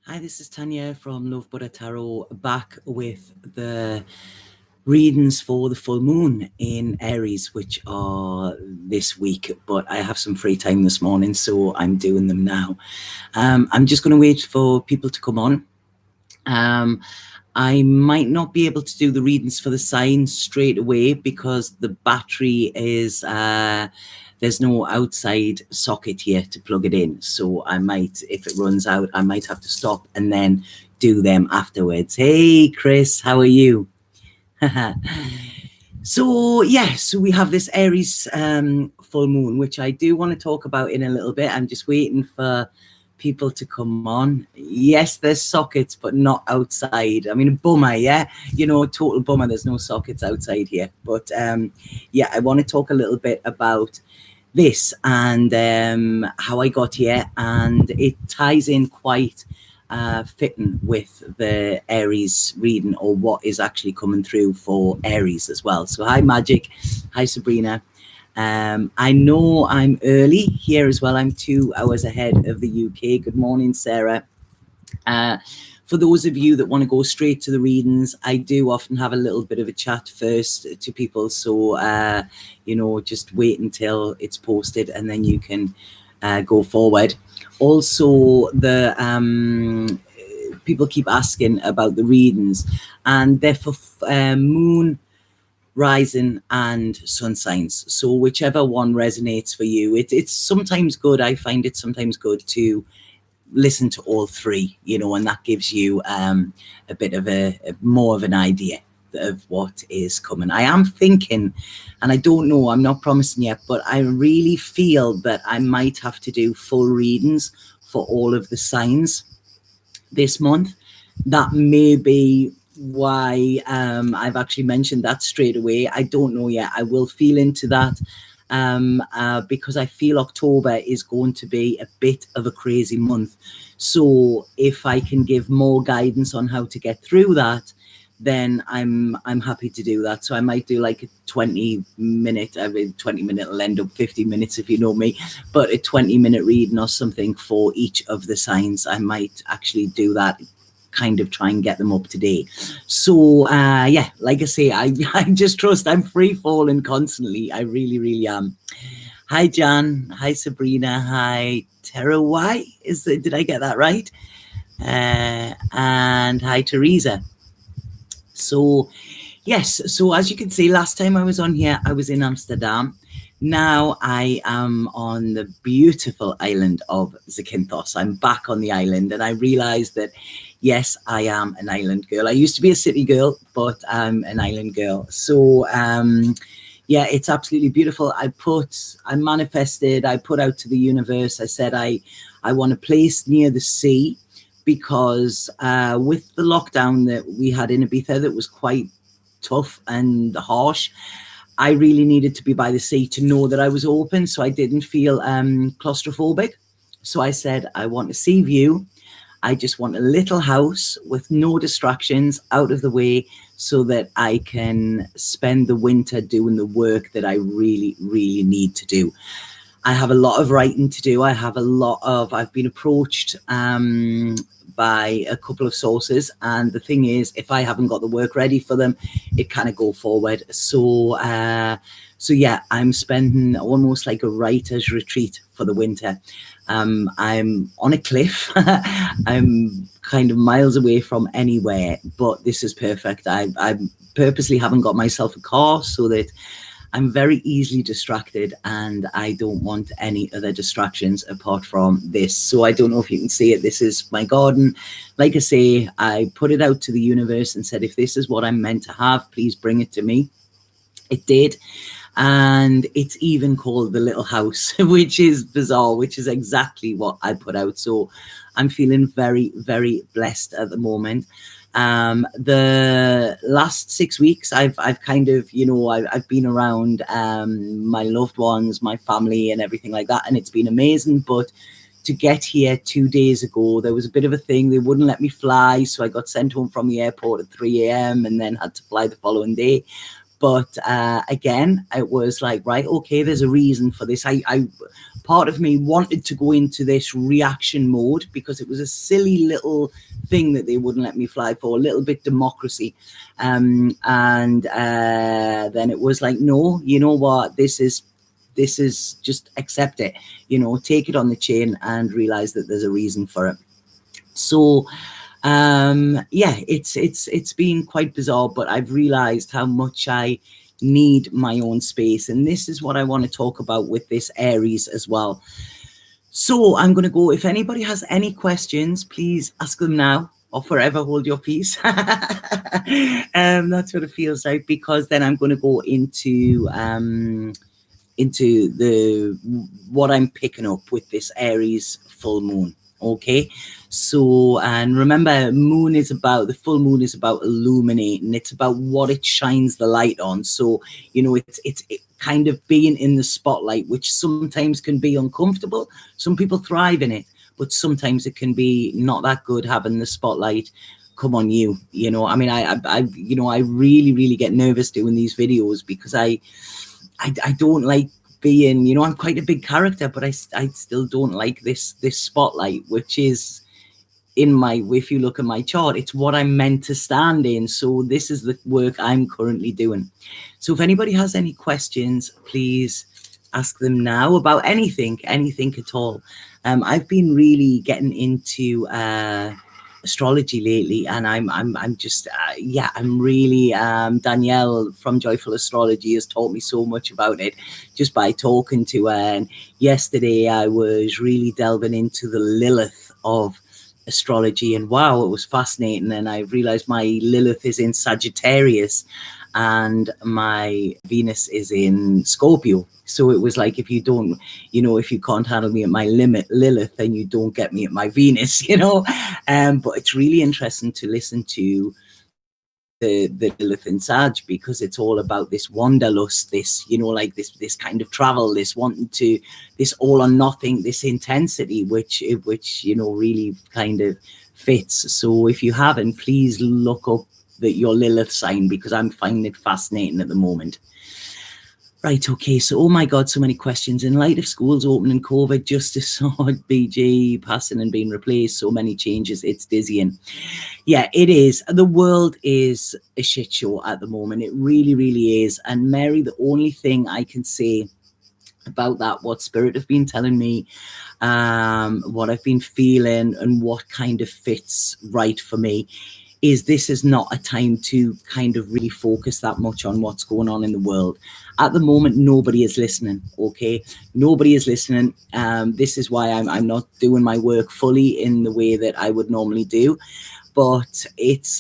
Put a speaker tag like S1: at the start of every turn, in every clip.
S1: Hi, this is Tanya from Lovebuddha Tarot, back with the readings for the full moon in Aries, which are this week, but I have some free time this morning, so I'm doing them now. I'm just going to wait for people to come on. I might not be able to do the readings for the signs straight away because the battery is there's no outside socket here to plug it in, so I might, if it runs out, I might have to stop and then do them afterwards. Hey Chris, how are you? So we have this Aries full moon, which I do want to talk about in a little bit. I'm just waiting for people to come on. Yes, there's sockets, but not outside. I mean, a bummer, yeah? Total bummer. There's no sockets outside here. But I want to talk a little bit about this and how I got here. And it ties in quite fitting with the Aries reading, or what is actually coming through for Aries as well. So hi Magic, hi Sabrina. I know I'm early here as well. I'm 2 hours ahead of the UK. Good morning, Sarah. For those of you that want to go straight to the readings, I do often have a little bit of a chat first to people. So, just wait until it's posted and then you can go forward. Also, the people keep asking about the readings, and they're for moon, rising and sun signs, so whichever one resonates for you. It's sometimes good, I find it sometimes good to listen to all three, and that gives you a bit of a more of an idea of what is coming. I am thinking, and I don't know, I'm not promising yet, but I really feel that I might have to do full readings for all of the signs this month. That may be why I've actually mentioned that straight away. I don't know yet. I will feel into that because I feel October is going to be a bit of a crazy month. So if I can give more guidance on how to get through that, then I'm happy to do that. So I might do like a 20-minute, 20-minute will end up 50 minutes if you know me, but a 20-minute reading or something for each of the signs. I might actually do that, kind of try and get them up to date. So like I say, I just trust I'm free falling constantly. I really, really am. Hi Jan, hi Sabrina, hi Tara Y. Did I get that right? And hi Teresa. So yes, so as you can see, last time I was on here, I was in Amsterdam. Now I am on the beautiful island of Zakynthos. I'm back on the island, and I realized that, yes, I am an island girl. I used to be a city girl, but I'm an island girl. So, it's absolutely beautiful. I manifested, I put out to the universe. I said, I want a place near the sea, because with the lockdown that we had in Ibiza, that was quite tough and harsh, I really needed to be by the sea to know that I was open, so I didn't feel claustrophobic. So I said, I want a sea view. I just want a little house with no distractions, out of the way, so that I can spend the winter doing the work that I really, really need to do. I have a lot of writing to do. I've been approached by a couple of sources, and the thing is, if I haven't got the work ready for them, it kind of go forward. So I'm spending almost like a writer's retreat for the winter. I'm on a cliff. I'm kind of miles away from anywhere, but this is perfect. I purposely haven't got myself a car so that I'm very easily distracted, and I don't want any other distractions apart from this. So I don't know if you can see it. This is my garden. Like I say, I put it out to the universe and said, if this is what I'm meant to have, please bring it to me. It did. And it's even called the little house, which is bizarre, which is exactly what I put out. So I'm feeling very, very blessed at the moment. The last 6 weeks, I've kind of, I've been around my loved ones, my family and everything like that. And it's been amazing. But to get here 2 days ago, there was a bit of a thing. They wouldn't let me fly. So I got sent home from the airport at 3 a.m. and then had to fly the following day. But again, it was like, right, okay, there's a reason for this. I part of me wanted to go into this reaction mode because it was a silly little thing that they wouldn't let me fly for, a little bit democracy. And then it was like, no, you know what, this is just accept it, take it on the chin and realize that there's a reason for it. So yeah, it's been quite bizarre, but I've realized how much I need my own space, and this is what I want to talk about with this Aries as well. So I'm going to go, if anybody has any questions, please ask them now or forever hold your peace. That's what it feels like, because then I'm going to go into the what I'm picking up with this Aries full moon. Okay, so, and remember, the full moon is about illuminating. It's about what it shines the light on. So, it's kind of being in the spotlight, which sometimes can be uncomfortable. Some people thrive in it, but sometimes it can be not that good having the spotlight come on you. I mean, I really, really get nervous doing these videos because I don't like being, I'm quite a big character, but I still don't like this spotlight, which is if you look at my chart, it's what I'm meant to stand in. So this is the work I'm currently doing. So if anybody has any questions, please ask them now about anything at all. I've been really getting into astrology lately, and I'm just I'm really Danielle from Joyful Astrology has taught me so much about it just by talking to her. And yesterday I was really delving into the Lilith of astrology, and wow, it was fascinating. And I realized my Lilith is in Sagittarius and my Venus is in Scorpio. So it was like, if you don't, if you can't handle me at my Lilith, then you don't get me at my Venus, but it's really interesting to listen to the Lilith in Sag, because it's all about this wanderlust, this, like this kind of travel, this wanting to, this all or nothing, this intensity, which really kind of fits. So if you haven't, please look up your Lilith sign, because I'm finding it fascinating at the moment. Right, okay, so, oh my God, so many questions. In light of schools opening, COVID, justice, BG passing and being replaced, so many changes, it's dizzying. Yeah, it is. The world is a shit show at the moment. It really, really is. And Mary, the only thing I can say about that, what Spirit have been telling me, what I've been feeling, and what kind of fits right for me, is this is not a time to kind of really focus that much on what's going on in the world. At the moment, nobody is listening, okay? Nobody is listening. This is why I'm not doing my work fully in the way that I would normally do. But it's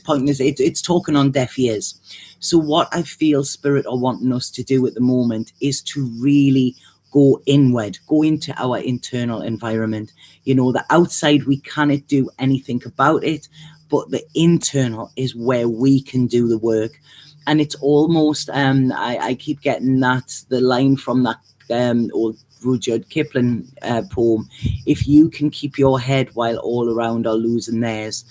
S1: pointless. It's talking on deaf ears. So what I feel Spirit are wanting us to do at the moment is to really go inward, go into our internal environment. The outside, we cannot do anything about it, but the internal is where we can do the work. And it's almost, I keep getting the line from that old Rudyard Kipling poem, if you can keep your head while all around are losing theirs.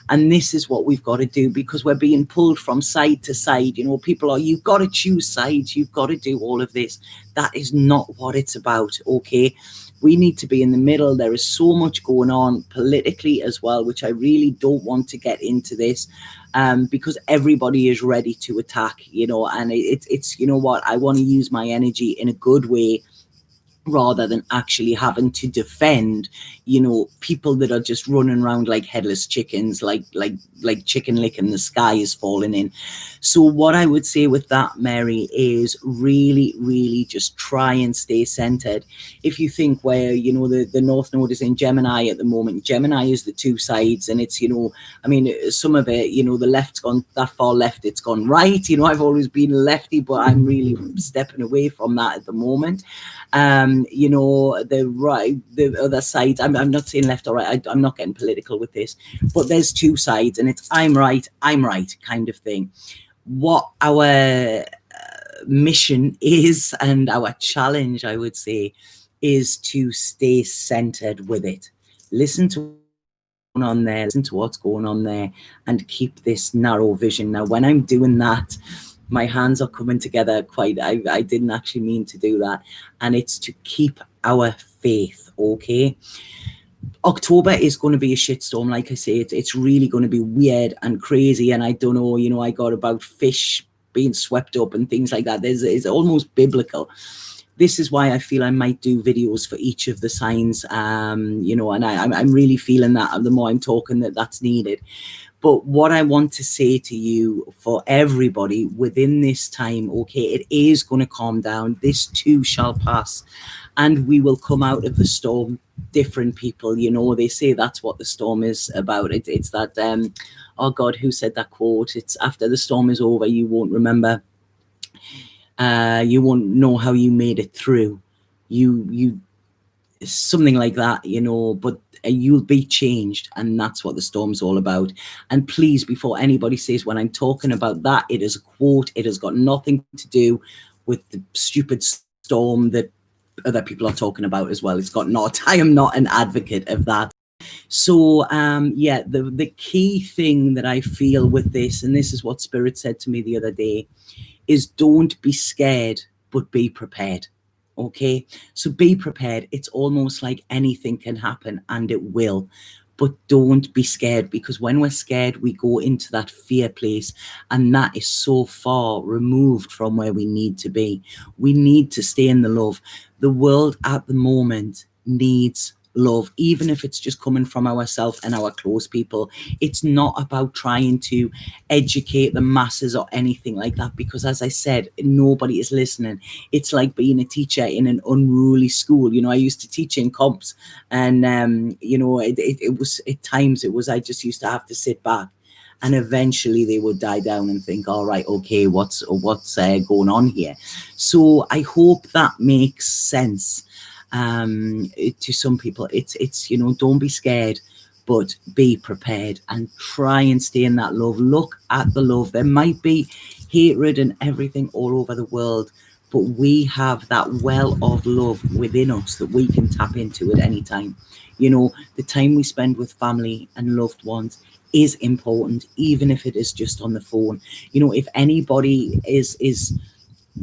S1: And this is what we've got to do, because we're being pulled from side to side. People are, you've got to choose sides, you've got to do all of this. That is not what it's about, okay? We need to be in the middle. There is so much going on politically as well, which I really don't want to get into this, because everybody is ready to attack, and it's what, I want to use my energy in a good way, rather than actually having to defend, people that are just running around like headless chickens, like chicken licking the sky is falling in. So what I would say with that, Mary, is really, really just try and stay centered. If you think where, the North Node is in Gemini at the moment, Gemini is the two sides, and it's, I mean, some of it, the left's gone that far left, it's gone right. I've always been a lefty, but I'm really stepping away from that at the moment. The other sides, I'm not saying left or right, I'm not getting political with this, but there's two sides, and it's I'm right kind of thing. What our mission is, and our challenge, I would say, is to stay centered with it. Listen to on there, listen to what's going on there, and keep this narrow vision. Now, when I'm doing that, my hands are coming together quite, I didn't actually mean to do that. And it's to keep our faith, okay? October is going to be a shitstorm. Like I say, it's really going to be weird and crazy. And I don't know, you know, I got about fish being swept up and things like that. It's almost biblical. This is why I feel I might do videos for each of the signs, you know, and I'm really feeling that the more I'm talking that's needed. But what I want to say to you, for everybody within this time, okay, it is going to calm down. This too shall pass, and we will come out of the storm different people. You know, they say that's what the storm is about. It's that, oh God, who said that quote? It's after the storm is over, you won't remember. You won't know how you made it through. You something like that, you know, but you'll be changed, and that's what the storm's all about. And please, before anybody says when I'm talking about that, it is a quote. It has got nothing to do with the stupid storm that other people are talking about as well. It's got not, I am not an advocate of that. So yeah, the key thing that I feel with this, and this is what Spirit said to me the other day, is don't be scared, but be prepared. Okay, so be prepared. It's almost like anything can happen, and it will, but don't be scared, because when we're scared, we go into that fear place, and that is so far removed from where we need to be. We need to stay in the love. The world at the moment needs love, even if it's just coming from ourselves and our close people. It's not about trying to educate the masses or anything like that, because as I said, nobody is listening. It's like being a teacher in an unruly school. You know, I used to teach in comps, and you know, it was at times it was, I just used to have to sit back, and eventually they would die down and think, all right, okay, what's going on here? So I hope that makes sense. To some people, it's you know, don't be scared, but be prepared, and try and stay in that love. Look at the love. There might be hatred and everything all over the world, but we have that well of love within us that we can tap into at any time. You know, the time we spend with family and loved ones is important, even if it is just on the phone. You know, if anybody is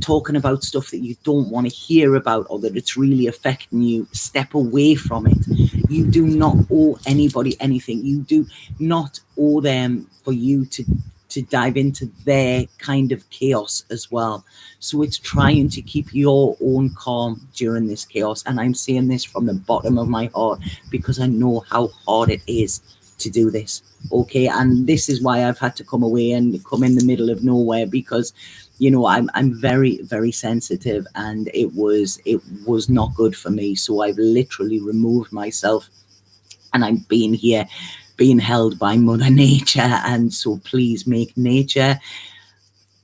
S1: talking about stuff that you don't want to hear about, or that it's really affecting you, step away from it. You do not owe anybody anything. You do not owe them for you to dive into their kind of chaos as well. So it's trying to keep your own calm during this chaos. And I'm saying this from the bottom of my heart, because I know how hard it is to do this. Okay, and this is why I've had to come away and come in the middle of nowhere, because you know, I'm very, very sensitive, and it was not good for me. So I've literally removed myself, and I'm being here, being held by Mother Nature. And so please make nature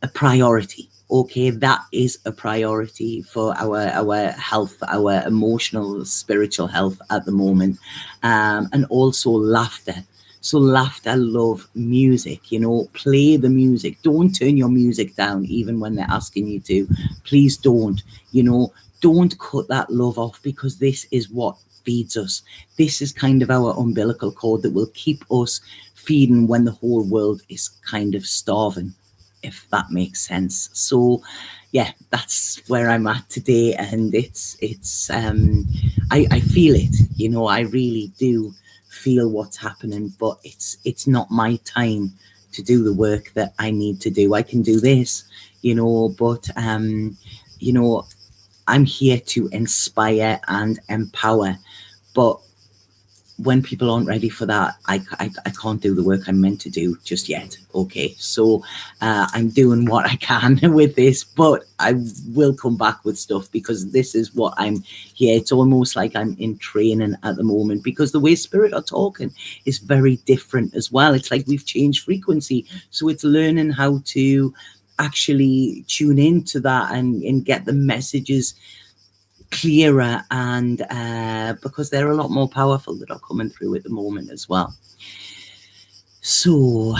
S1: a priority. Okay, that is a priority for our health, our emotional, spiritual health at the moment, and also laughter. So laughter, love, music, you know, play the music. Don't turn your music down, even when they're asking you to. Please don't, you know, don't cut that love off, because this is what feeds us. This is kind of our umbilical cord that will keep us feeding when the whole world is kind of starving, if that makes sense. So yeah, that's where I'm at today. And it's I feel it, you know, I really do feel what's happening, but it's not my time to do the work that I need to do. I can do this, you know, but you know, I'm here to inspire and empower. But when people aren't ready for that, I can't do the work I'm meant to do just yet. Okay, so I'm doing what I can with this, but I will come back with stuff, because this is what I'm here. It's almost like I'm in training at the moment, because the way Spirit are talking is very different as well. It's like we've changed frequency, so it's learning how to actually tune into that and get the messages clearer, and because they're a lot more powerful that are coming through at the moment as well. So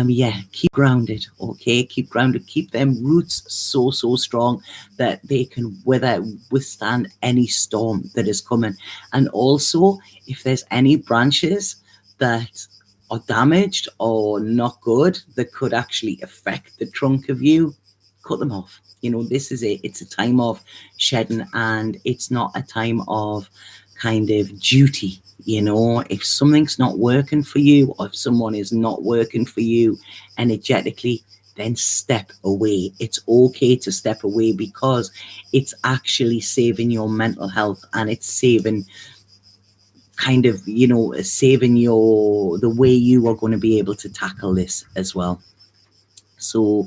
S1: yeah, keep grounded. Okay, keep grounded, keep them roots so strong that they can withstand any storm that is coming. And also, if there's any branches that are damaged or not good, that could actually affect the trunk of you, cut them off. This is it. It's a time of shedding, and it's not a time of kind of duty. If something's not working for you, or if someone is not working for you energetically, then step away. It's okay to step away, because it's actually saving your mental health, and it's saving saving the way you are going to be able to tackle this as well. So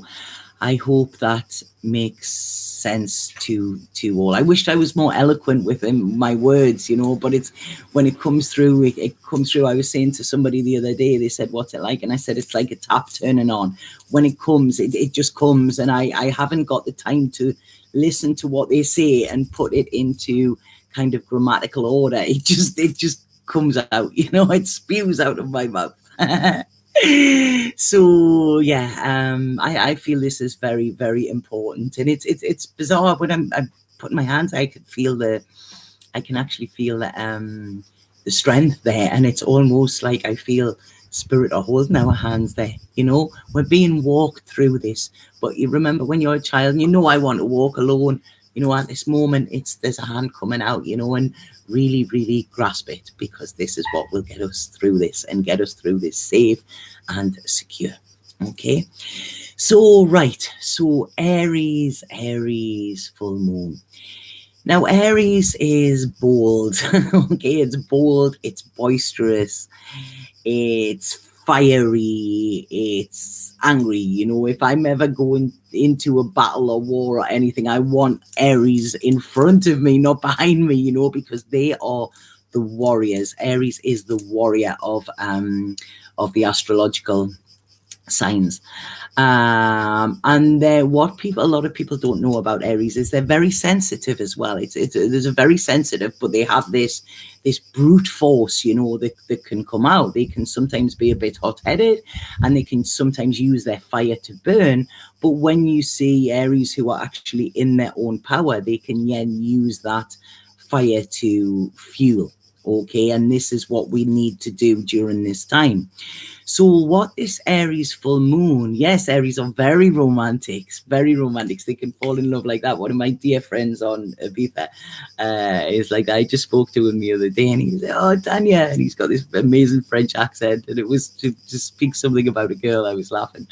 S1: I hope that makes sense to all. I wished I was more eloquent with my words, but it's when it comes through, it comes through. I was saying to somebody the other day, they said, what's it like? And I said, it's like a tap turning on. When it comes, it just comes, and I haven't got the time to listen to what they say and put it into kind of grammatical order. It just comes out, it spews out of my mouth. So yeah, I feel this is very, very important, and it's bizarre when I'm putting my hands. I can actually feel the strength there, and it's almost like I feel spirit are holding our hands there. We're being walked through this, but you remember when you're a child, and I want to walk alone. At this moment, there's a hand coming out, and really, really grasp it, because this is what will get us through this, and get us through this safe and secure. Okay. So, right. So Aries full moon. Now, Aries is bold. Okay. It's bold. It's boisterous. It's fiery, it's angry. If I'm ever going into a battle or war or anything, I want Aries in front of me, not behind me, because they are the warriors. Aries is the warrior of the astrological signs. And what a lot of people don't know about Aries is they're very sensitive as well. There's a very sensitive, but they have this brute force, that can come out. They can sometimes be a bit hot-headed, and they can sometimes use their fire to burn. But when you see Aries who are actually in their own power, they can then use that fire to fuel. Okay, and this is what we need to do during this time. So what this Aries full moon, yes, Aries are very romantic. They can fall in love like that. One of my dear friends on Ibiza is like, I just spoke to him the other day, and he said, oh, Tanya, and he's got this amazing French accent, and it was to speak something about a girl. I was laughing.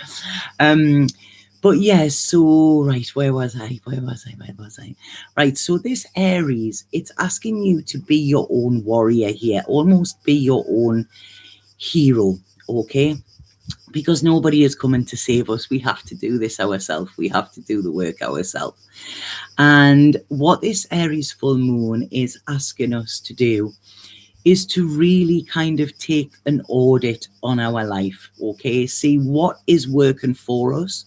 S1: But yeah, so, right, where was I? Right, so this Aries, it's asking you to be your own warrior here, almost be your own hero, okay? Because nobody is coming to save us. We have to do this ourselves. We have to do the work ourselves. And what this Aries full moon is asking us to do is to really kind of take an audit on our life, okay? See what is working for us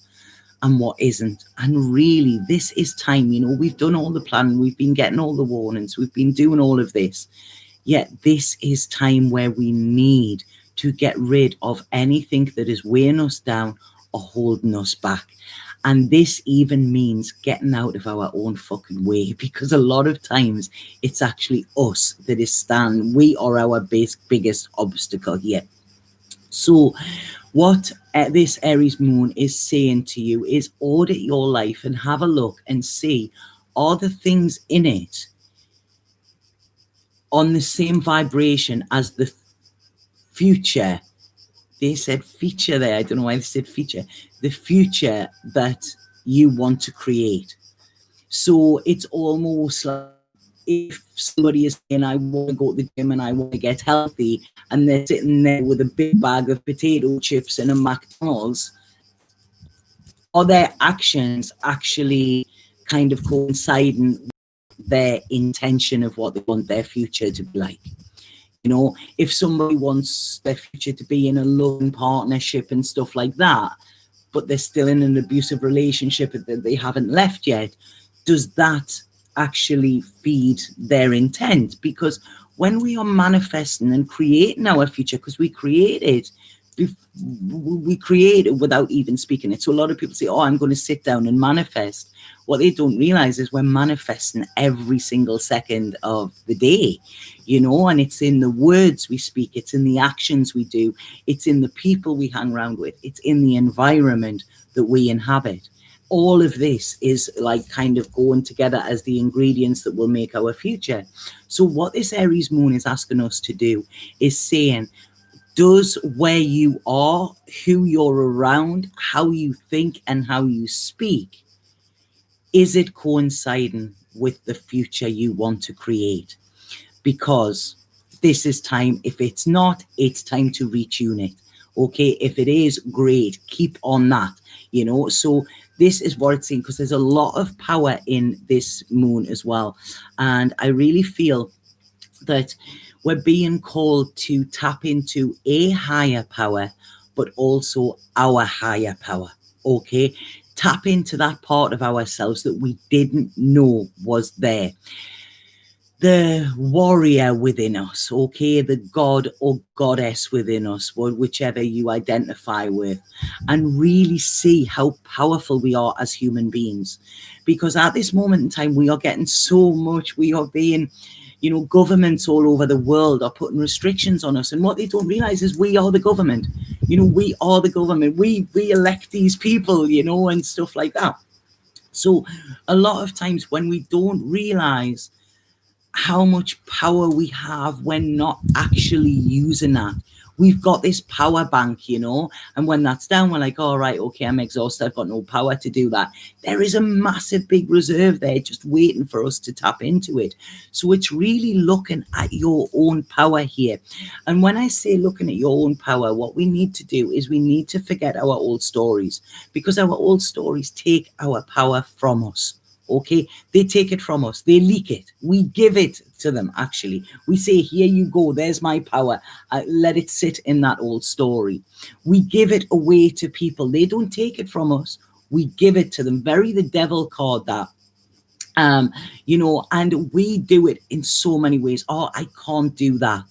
S1: and what isn't. And really, this is time. We've done all the planning, we've been getting all the warnings, we've been doing all of this, yet this is time where we need to get rid of anything that is weighing us down or holding us back. And this even means getting out of our own fucking way, because a lot of times it's actually us that is we are our biggest obstacle here. So what this Aries moon is saying to you is audit your life and have a look and see, are the things in it on the same vibration as the future? They said feature there. I don't know why they said feature. The future that you want to create. So it's almost like if somebody is saying, I want to go to the gym and I want to get healthy, and they're sitting there with a big bag of potato chips and a McDonald's, are their actions actually kind of coinciding with their intention of what they want their future to be like? If somebody wants their future to be in a loving partnership and stuff like that, but they're still in an abusive relationship that they haven't left yet, does that actually feed their intent? Because when we are manifesting and creating our future, because we create it without even speaking it. So a lot of people say, oh, I'm going to sit down and manifest. what they don't realize is we're manifesting every single second of the day, and it's in the words we speak, it's in the actions we do, it's in the people we hang around with, it's in the environment that we inhabit. All of this is like kind of going together as the ingredients that will make our future. So what this Aries moon is asking us to do is saying, does where you are, who you're around, how you think and how you speak, is it coinciding with the future you want to create? Because this is time. If it's not, it's time to retune it. Okay, if it is, great, keep on that. So this is what it's saying, because there's a lot of power in this moon as well. And I really feel that we're being called to tap into a higher power, but also our higher power. Okay, tap into that part of ourselves that we didn't know was there. The warrior within us, okay, the god or goddess within us, whichever you identify with, and really see how powerful we are as human beings. Because at this moment in time, we are getting so much, we are being, governments all over the world are putting restrictions on us. And what they don't realize is we are the government. We are the government. We elect these people, and stuff like that. So a lot of times when we don't realize how much power we have when not actually using that. We've got this power bank, and when that's down, we're like, all right, okay, I'm exhausted. I've got no power to do that. There is a massive big reserve there just waiting for us to tap into it. So it's really looking at your own power here. And when I say looking at your own power, what we need to do is we need to forget our old stories, because our old stories take our power from us. Okay, they take it from us, they leak it, we give it to them. Actually, we say, here you go, there's my power, let it sit in that old story. We give it away to people, they don't take it from us, we give it to them. Very the devil card, that. And we do it in so many ways. Oh, I can't do that.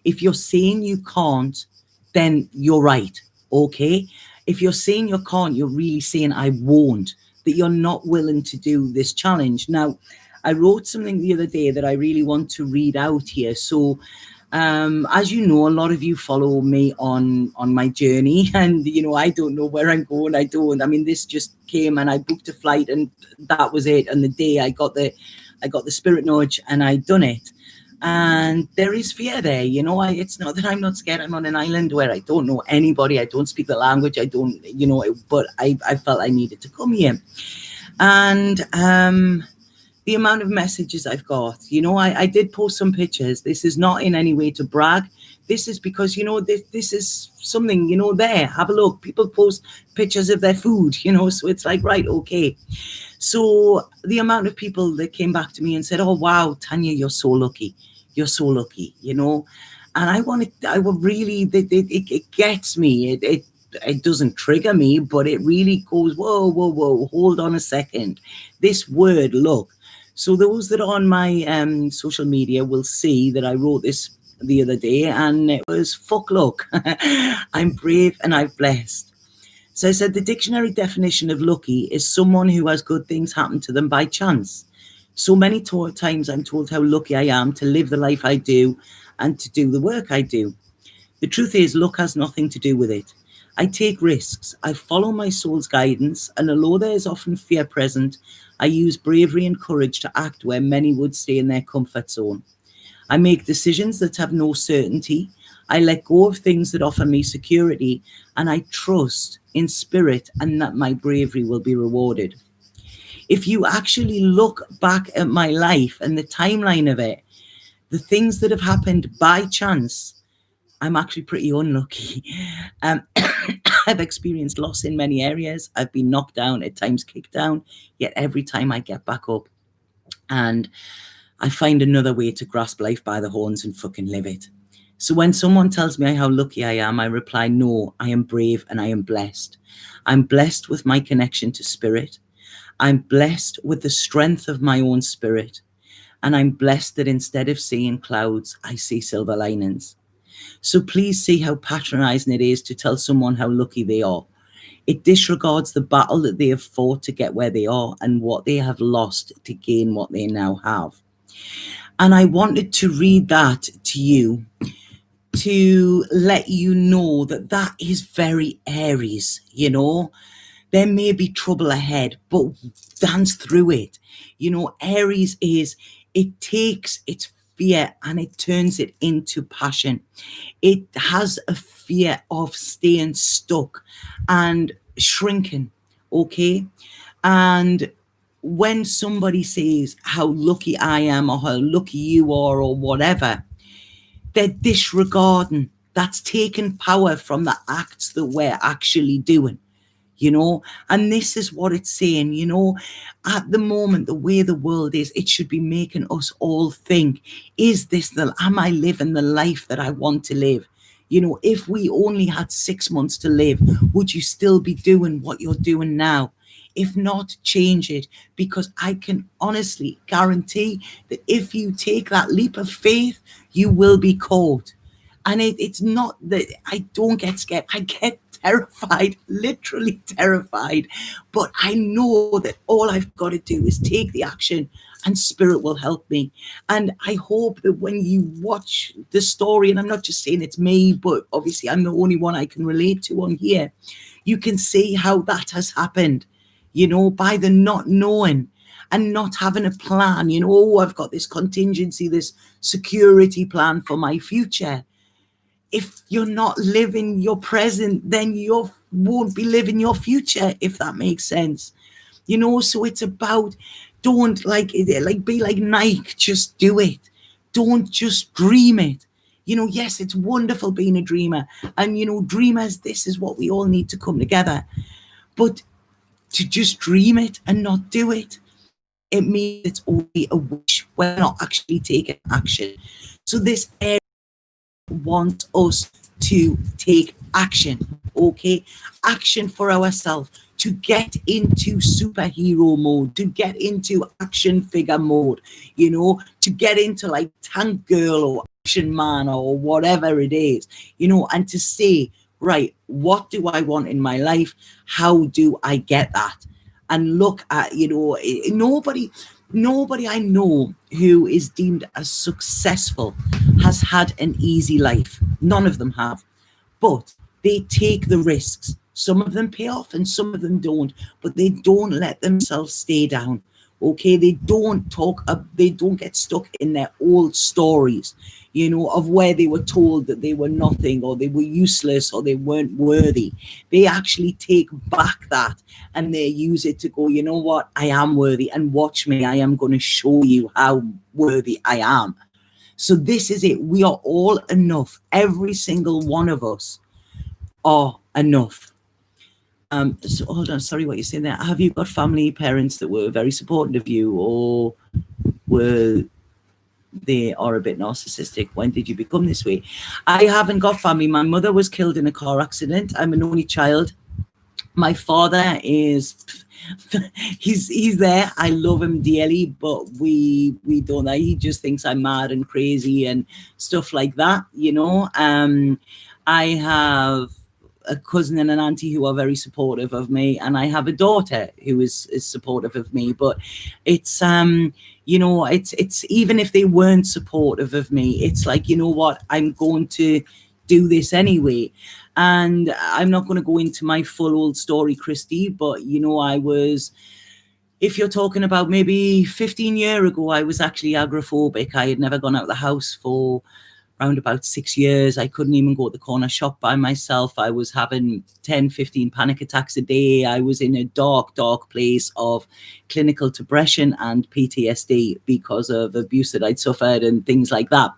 S1: If you're saying you can't, then you're right. Okay, if you're saying you can't, you're really saying I won't, that you're not willing to do this challenge. Now, I wrote something the other day that I really want to read out here. So as you know, a lot of you follow me on my journey, and I don't know where I'm going. I mean, this just came and I booked a flight and that was it. And the day I got the spirit nudge and I done it. And there is fear there, it's not that I'm not scared. I'm on an island where I don't know anybody, I don't speak the language, I don't, but I felt I needed to come here. And the amount of messages I've got, I did post some pictures. This is not in any way to brag. This is because, this is something, there, have a look. People post pictures of their food, so it's like, right, okay. So the amount of people that came back to me and said, oh, wow, Tanya, you're so lucky. You're so lucky, And I would really, it gets me. It doesn't trigger me, but it really goes, whoa, hold on a second. This word, look. So those that are on my social media will see that I wrote this the other day, and it was, fuck luck. I'm brave and I'm blessed. So I said, the dictionary definition of lucky is someone who has good things happen to them by chance. So many times I'm told how lucky I am to live the life I do and to do the work I do. The truth is, luck has nothing to do with it. I take risks. I follow my soul's guidance, and although there is often fear present, I use bravery and courage to act where many would stay in their comfort zone. I make decisions that have no certainty. I let go of things that offer me security, and I trust in spirit and that my bravery will be rewarded. If you actually look back at my life and the timeline of it, the things that have happened by chance, I'm actually pretty unlucky. I've experienced loss in many areas. I've been knocked down, at times kicked down, yet every time I get back up and I find another way to grasp life by the horns and fucking live it. So when someone tells me how lucky I am, I reply, no, I am brave and I am blessed. I'm blessed with my connection to spirit. I'm blessed with the strength of my own spirit. And I'm blessed that instead of seeing clouds, I see silver linings. So please see how patronizing it is to tell someone how lucky they are. It disregards the battle that they have fought to get where they are and what they have lost to gain what they now have. And I wanted to read that to you to let you know that that is very Aries, you know. There may be trouble ahead, but dance through it. You know, Aries is, it takes its fear and it turns it into passion. It has a fear of staying stuck and shrinking, okay? And when somebody says how lucky I am or how lucky you are or whatever, they're disregarding. That's taking power from the acts that we're actually doing, you know. And this is what it's saying, you know, at the moment, the way the world is, it should be making us all think, is this the, am I living the life that I want to live? You know, if we only had 6 months to live, would you still be doing what you're doing now? If not, change it, because I can honestly guarantee that if you take that leap of faith, you will be called. And it's not that I don't get scared. I get terrified, literally terrified. But I know that all I've got to do is take the action and spirit will help me. And I hope that when you watch the story, and I'm not just saying it's me, but obviously I'm the only one I can relate to on here, you can see how that has happened, you know, by the not knowing and not having a plan. You know, oh, I've got this contingency, this security plan for my future. If you're not living your present, then you won't be living your future, if that makes sense. You know, so it's about, don't be like Nike, just do it. Don't just dream it. You know, yes, it's wonderful being a dreamer. And, you know, dreamers, this is what we all need to come together. But to just dream it and not do it, it means it's only a wish. We're not actually taking action. So this area wants us to take action, okay? Action for ourselves, to get into superhero mode, to get into action figure mode, you know, to get into like tank girl or action man or whatever it is, you know, and to say, right, what do I want in my life? How do I get that? And look at, you know, nobody I know who is deemed as successful has had an easy life. None of them have. But they take the risks. Some of them pay off and some of them don't, but they don't let themselves stay down. Okay, they don't get stuck in their old stories, you know, of where they were told that they were nothing or they were useless or they weren't worthy. They actually take back that and they use it to go, you know what, I am worthy, and watch me, I am going to show you how worthy I am. So this is it. We are all enough. Every single one of us are enough. So hold on, sorry, what you're saying there. Have you got family, parents that were very supportive of you, or were they are a bit narcissistic? When did you become this way? I haven't got family. My mother was killed in a car accident. I'm an only child. My father is he's there. I love him dearly, but we don't. He just thinks I'm mad and crazy and stuff like that, you know. I have a cousin and an auntie who are very supportive of me, and I have a daughter who is supportive of me. But it's you know, it's even if they weren't supportive of me, it's like, you know what, I'm going to do this anyway. And I'm not going to go into my full old story, Christy, but you know, I was, if you're talking about maybe 15 years ago, I was actually agoraphobic. I had never gone out of the house for around about 6 years. I couldn't even go to the corner shop by myself. I was having 10, 15 panic attacks a day. I was in a dark, dark place of clinical depression and PTSD because of abuse that I'd suffered and things like that.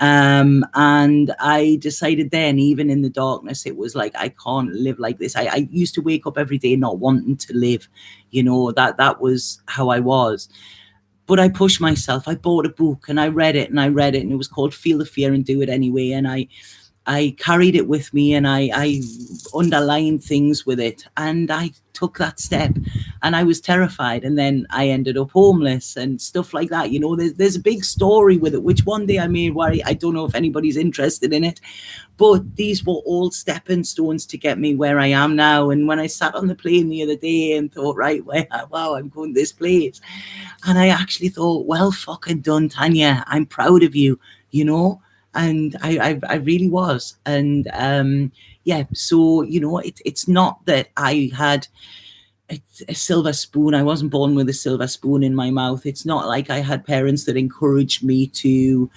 S1: And I decided then, even in the darkness, it was like, I can't live like this. I used to wake up every day not wanting to live. You know, that was how I was. But I pushed myself. I bought a book and I read it and it was called Feel the Fear and Do It Anyway. And I carried it with me, and I underlined things with it, and I took that step, and I was terrified, and then I ended up homeless and stuff like that. There's a big story with it, which one day I may worry. I don't know if anybody's interested in it, but these were all stepping stones to get me where I am now. And when I sat on the plane the other day and thought, right, wow, I'm going this place, and I actually thought, well, fucking done, Tanya. I'm proud of you, and I really was. And yeah, so it's not that I had a silver spoon. I wasn't born with a silver spoon in my mouth. It's not like I had parents that encouraged me to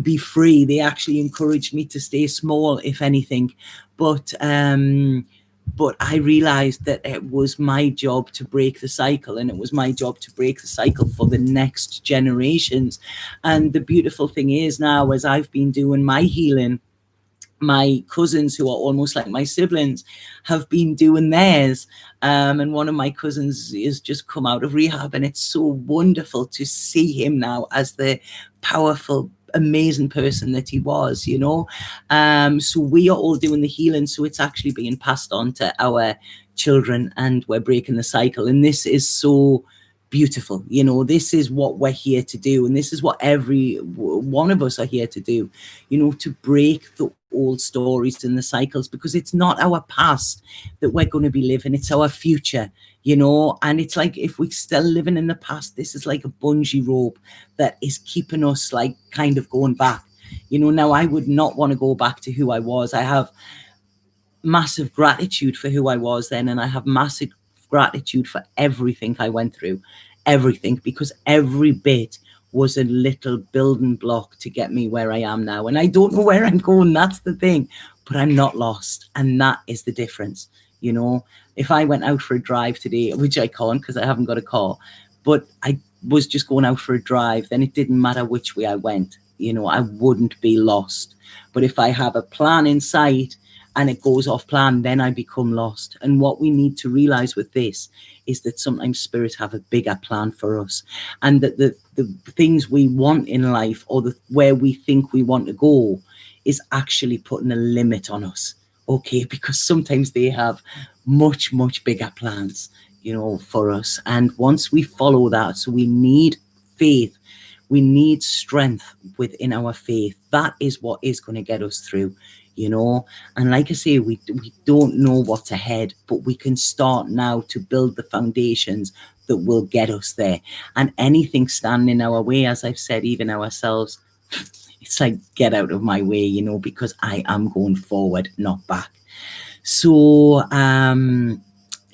S1: be free. They actually encouraged me to stay small, if anything. But I realized that it was my job to break the cycle, and it was my job to break the cycle for the next generations. And the beautiful thing is, now, as I've been doing my healing, my cousins, who are almost like my siblings, have been doing theirs. And one of my cousins has just come out of rehab, and it's so wonderful to see him now as the powerful, amazing person that he was. So we are all doing the healing, so it's actually being passed on to our children, and we're breaking the cycle. And this is so beautiful. This is what we're here to do, and this is what every one of us are here to do, to break the old stories and the cycles, because it's not our past that we're going to be living, it's our future. And it's like, if we're still living in the past, this is like a bungee rope that is keeping us like kind of going back. Now I would not want to go back to who I was. I have massive gratitude for who I was then, and I have massive gratitude for everything I went through, everything, because every bit was a little building block to get me where I am now. And I don't know where I'm going, that's the thing, but I'm not lost, and that is the difference. If I went out for a drive today, which I can't because I haven't got a car, but I was just going out for a drive, then it didn't matter which way I went. I wouldn't be lost. But if I have a plan in sight and it goes off plan, then I become lost. And what we need to realize with this is that sometimes spirits have a bigger plan for us, and that the things we want in life, or where we think we want to go, is actually putting a limit on us. Okay, because sometimes they have much, much bigger plans, for us. And once we follow that, so we need faith, we need strength within our faith. That is what is going to get us through. And like I say, we don't know what's ahead, but we can start now to build the foundations that will get us there. And anything standing in our way, as I've said, even ourselves, it's like, get out of my way, because I am going forward, not back. So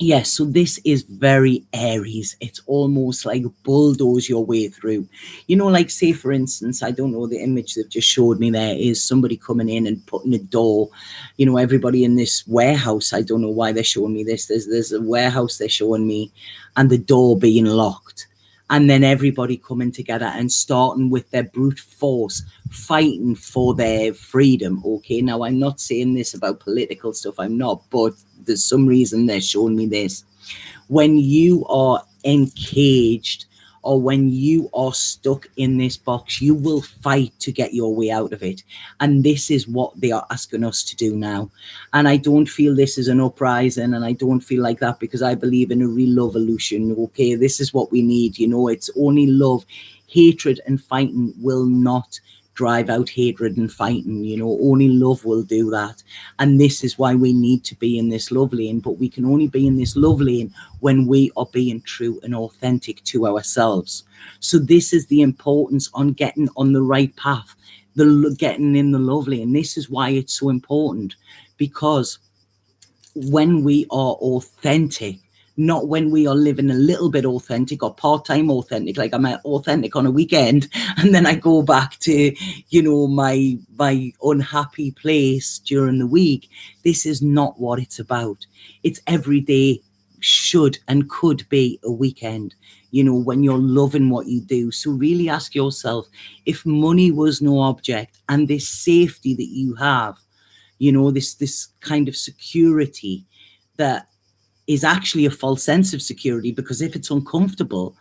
S1: yes, so this is very Aries. It's almost like bulldoze your way through. Like, say, for instance, I don't know, the image they've just showed me there is somebody coming in and putting a door, everybody in this warehouse. I don't know why they're showing me this. There's a warehouse they're showing me, and the door being locked. And then everybody coming together and starting with their brute force, fighting for their freedom. Okay, now I'm not saying this about political stuff, I'm not, but there's some reason they're showing me this. When you are encaged, or when you are stuck in this box, you will fight to get your way out of it. And this is what they are asking us to do now. And I don't feel this is an uprising, and I don't feel like that, because I believe in a real love evolution. Okay, this is what we need. It's only love. Hatred and fighting will not drive out hatred and fighting. Only love will do that. And this is why we need to be in this love lane. But we can only be in this love lane when we are being true and authentic to ourselves. So this is the importance on getting on the right path, getting in the love lane. This is why it's so important, because when we are authentic, not when we are living a little bit authentic or part-time authentic, like I'm authentic on a weekend and then I go back to, my unhappy place during the week. This is not what it's about. It's every day should and could be a weekend, when you're loving what you do. So really ask yourself, if money was no object, and this safety that you have, this kind of security that is actually a false sense of security, because if it's uncomfortable,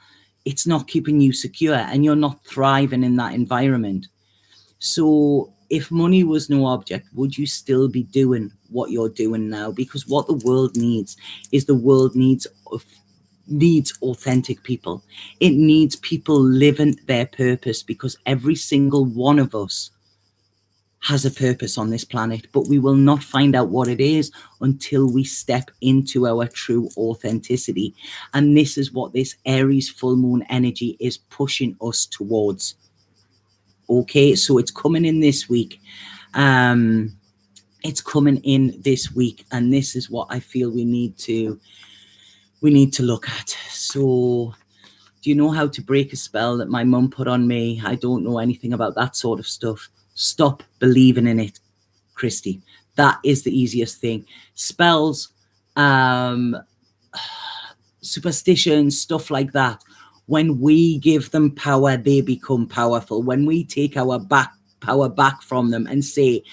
S1: it's not keeping you secure and you're not thriving in that environment. So if money was no object, would you still be doing what you're doing now? Because what the world needs is the world needs authentic people. It needs people living their purpose, because every single one of us has a purpose on this planet, but we will not find out what it is until we step into our true authenticity. And this is what this Aries full moon energy is pushing us towards. Okay, so it's coming in this week. It's coming in this week, and this is what I feel we need to look at. So, do you know how to break a spell that my mum put on me? I don't know anything about that sort of stuff. Stop believing in it, Christy. That is the easiest thing. Spells, superstitions, stuff like that. When we give them power, they become powerful. When we take our power back from them and say,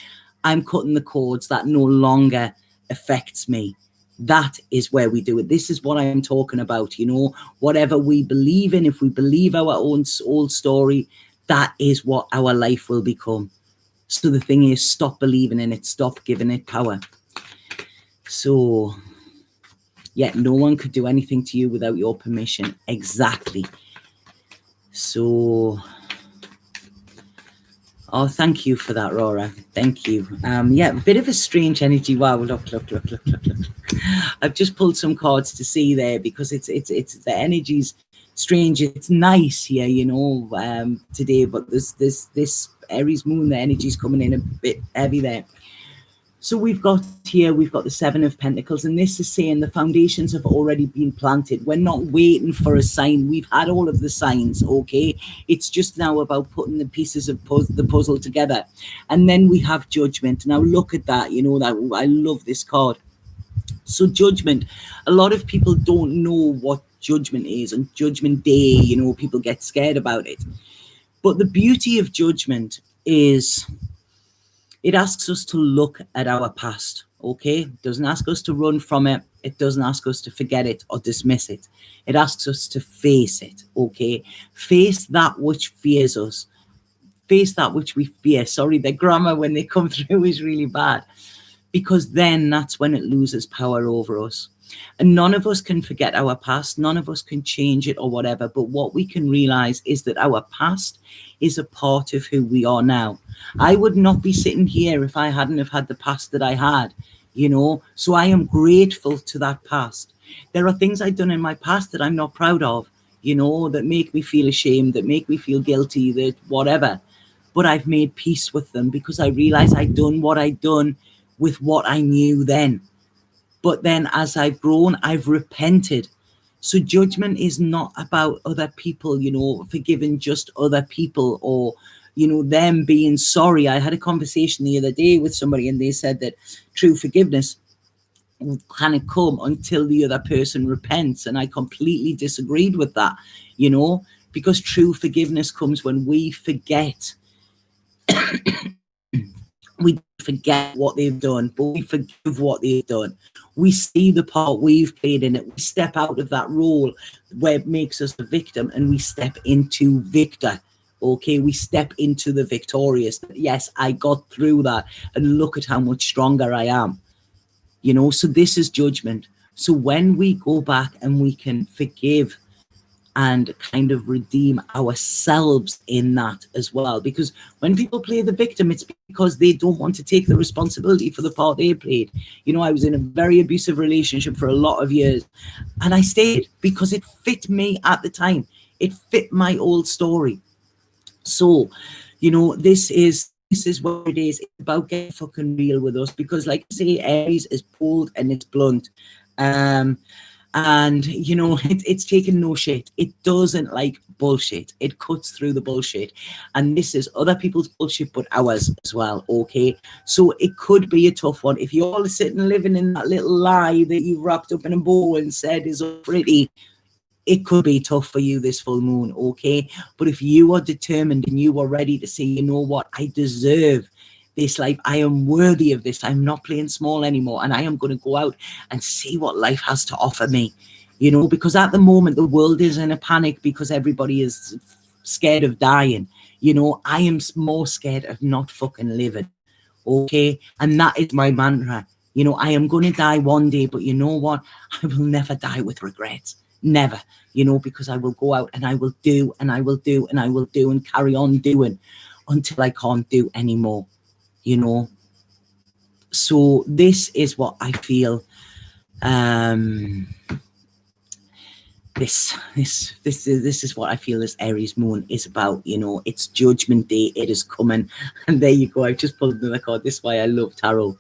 S1: I'm cutting the cords, that no longer affects me. That is where we do it. This is what I'm talking about. You know, whatever we believe in, if we believe our own old story, that is what our life will become. So the thing is, stop believing in it. Stop giving it power. So, yeah, no one could do anything to you without your permission. Exactly. So, oh, thank you for that, Rora. Thank you. Yeah, a bit of a strange energy. Wow, look. I've just pulled some cards to see there, because it's the energy's strange. It's nice here, you know, today, but this Aries moon, the energy's coming in a bit heavy there. So we've got the Seven of Pentacles, and this is saying the foundations have already been planted. We're not waiting for a sign. We've had all of the signs, okay? It's just now about putting the pieces of the puzzle together. And then we have Judgment. Now look at that, you know, that I love this card. So Judgment, a lot of people don't know what Judgment is. On Judgment Day, you know, people get scared about it. But the beauty of Judgment is it asks us to look at our past, okay? It doesn't ask us to run from it. It doesn't ask us to forget it or dismiss it. It asks us to face it, okay? Face that which fears us. Face that which we fear. Sorry, the grammar when they come through is really bad, because then that's when it loses power over us. And none of us can forget our past. None of us can change it or whatever. But what we can realize is that our past is a part of who we are now. I would not be sitting here if I hadn't have had the past that I had, you know. So I am grateful to that past. There are things I've done in my past that I'm not proud of, you know, that make me feel ashamed, that make me feel guilty, that whatever. But I've made peace with them, because I realized I'd done what I'd done with what I knew then. But then as I've grown, I've repented. So Judgment is not about other people, you know, forgiving just other people, or, you know, them being sorry. I had a conversation the other day with somebody, and they said that true forgiveness can't come until the other person repents. And I completely disagreed with that, you know, because true forgiveness comes when we forget. We forget what they've done, but we forgive what they've done. We see the part we've played in it. We step out of that role where it makes us a victim, and we step into victor. Okay, we step into the victorious. Yes, I got through that, and look at how much stronger I am. You know, so this is Judgment. So when we go back and we can forgive and kind of redeem ourselves in that as well. Because when people play the victim, it's because they don't want to take the responsibility for the part they played. You know, I was in a very abusive relationship for a lot of years, and I stayed because it fit me at the time. It fit my old story. So, you know, this is what it is. It's about getting fucking real with us, because like I say, Aries is bold and it's blunt. And, you know, it's taking no shit. It doesn't like bullshit. It cuts through the bullshit. And this is other people's bullshit, but ours as well, okay? So it could be a tough one. If you're all sitting living in that little lie that you wrapped up in a bow and said is pretty, it could be tough for you this full moon, okay? But if you are determined and you are ready to say, you know what, I deserve this life, I am worthy of this, I'm not playing small anymore, and I am going to go out and see what life has to offer me, you know, because at the moment the world is in a panic because everybody is scared of dying. You know, I am more scared of not fucking living. Okay, and that is my mantra. You know, I am going to die one day, but you know what? I will never die with regrets. Never. You know, because I will go out and I will do and I will do and I will do and carry on doing until I can't do anymore. You know, so this is what I feel. This is what I feel this Aries moon is about. You know, it's Judgment Day. It is coming, and there you go. I've just pulled another card. This is why I love tarot.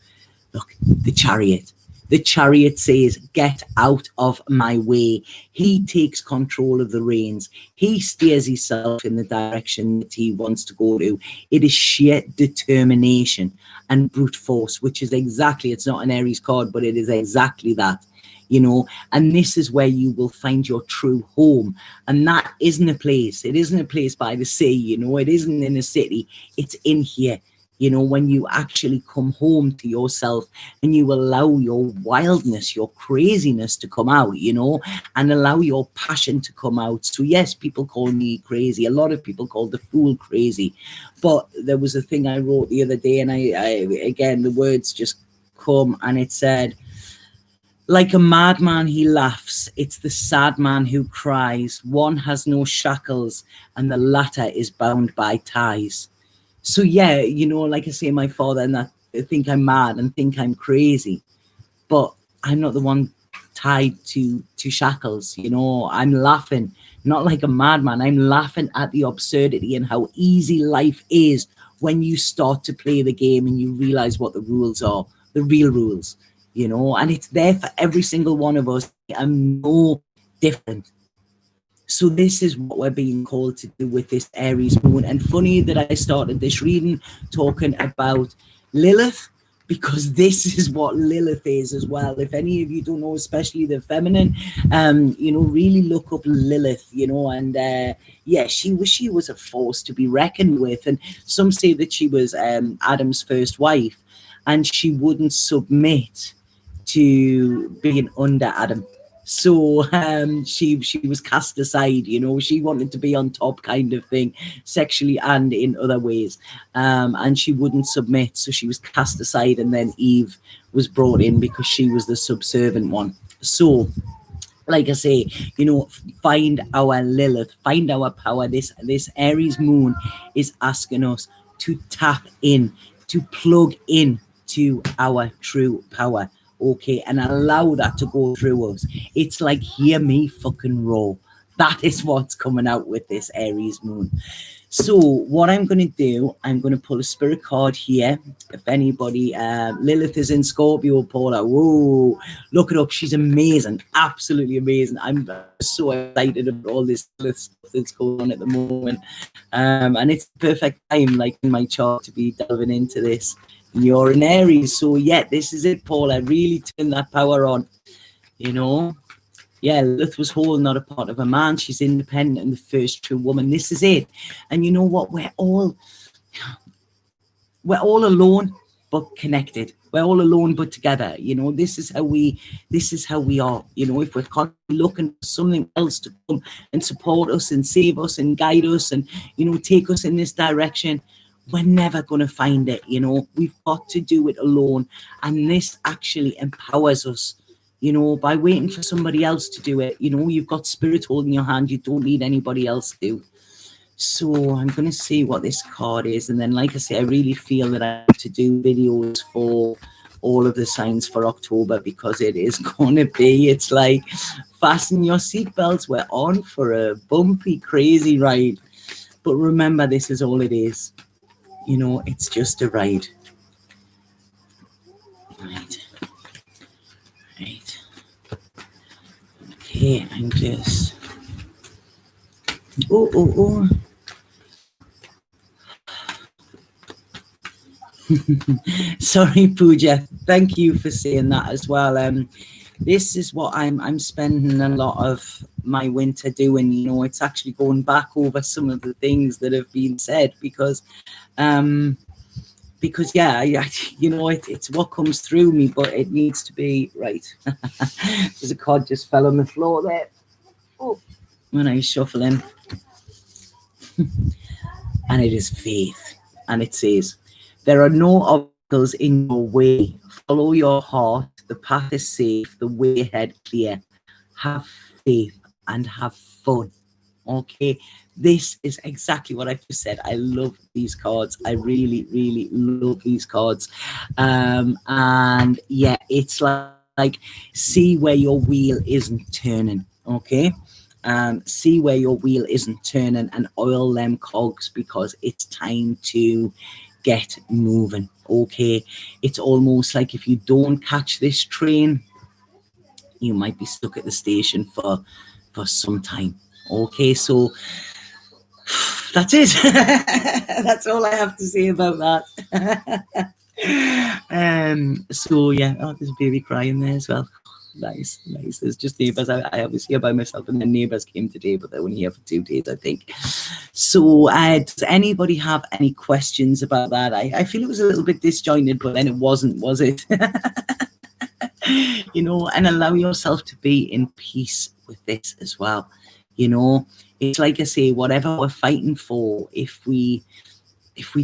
S1: Look, the Chariot. The Chariot says, "Get out of my way." He takes control of the reins. He steers himself in the direction that he wants to go to. It is sheer determination and brute force, which is exactly, it's not an Aries card, but it is exactly that. You know, and this is where you will find your true home. And that isn't a place. It isn't a place by the sea, you know, it isn't in a city. It's in here. You know, when you actually come home to yourself and you allow your wildness, your craziness to come out, you know, and allow your passion to come out. So yes, people call me crazy. A lot of people call the fool crazy. But there was a thing I wrote the other day, and I again, the words just come, and it said, "Like a madman, he laughs. It's the sad man who cries. One has no shackles, and the latter is bound by ties." So yeah, you know, like I say, my father and that think I'm mad and think I'm crazy, but I'm not the one tied to shackles. You know, I'm laughing, not like a madman. I'm laughing at the absurdity and how easy life is when you start to play the game and you realize what the rules are, the real rules. You know, and it's there for every single one of us. I'm no different. So this is what we're being called to do with this Aries moon. And funny that I started this reading talking about Lilith, because this is what Lilith is as well. If any of you don't know, especially the feminine, you know, really look up Lilith, you know, and yeah, she was a force to be reckoned with. And some say that she was Adam's first wife, and she wouldn't submit to being under Adam. So she was cast aside, you know, she wanted to be on top kind of thing, sexually and in other ways, and she wouldn't submit, so she was cast aside, and then Eve was brought in because she was the subservient one. So like I say, you know, find our Lilith, find our power. This Aries moon is asking us to tap in, to plug in to our true power. Okay, and allow that to go through us. It's like, hear me fucking roar. That is what's coming out with this Aries moon. So what I'm going to do, I'm going to pull a spirit card here. If anybody, Lilith is in Scorpio, Paula. Whoa, look it up. She's amazing, absolutely amazing. I'm so excited about all this stuff that's going on at the moment, and it's the perfect time, like in my chart, to be delving into this. You're an Aries, so yeah, this is it, Paula. Really turn that power on, you know. Yeah, Lilith was whole, not a part of a man. She's independent and the first true woman. This is it. And you know what? We're all alone but connected. We're all alone but together. You know, this is how we are. You know, if we're constantly looking for something else to come and support us and save us and guide us and, you know, take us in this direction, we're never going to find it. You know, we've got to do it alone. And this actually empowers us, you know, by waiting for somebody else to do it. You know, you've got spirit holding your hand. You don't need anybody else to. So I'm going to see what this card is. And then, like I say, I really feel that I have to do videos for all of the signs for October, because it is going to be, it's like, fasten your seatbelts. We're on for a bumpy, crazy ride. But remember, this is all it is. You know, it's just a ride. Right. Okay, I'm just... Oh. Sorry, Pooja. Thank you for saying that as well. This is what I'm spending a lot of my winter doing. You know, it's actually going back over some of the things that have been said, because yeah, you know, it's what comes through me, but it needs to be right. There's a card just fell on the floor there. Oh, when I was shuffling. and it is faith. And it says, there are no obstacles in your way. Follow your heart. The path is safe. The way ahead clear. Have faith and have fun. Okay, this is exactly what I've just said. I love these cards. I really, really love these cards. And yeah, it's like, see where your wheel isn't turning. Okay, see where your wheel isn't turning and oil them cogs, because it's time to get moving. Okay, it's almost like if you don't catch this train, you might be stuck at the station for some time. Okay, so that's it. That's all I have to say about that. So yeah, oh, there's a baby crying there as well. Nice. There's just neighbours. I was here by myself, and then neighbours came today, but they were only here for 2 days, I think. So does anybody have any questions about that? I feel it was a little bit disjointed, but then it wasn't, was it? You know, and allow yourself to be in peace with this as well. You know, it's like I say, whatever we're fighting for, if we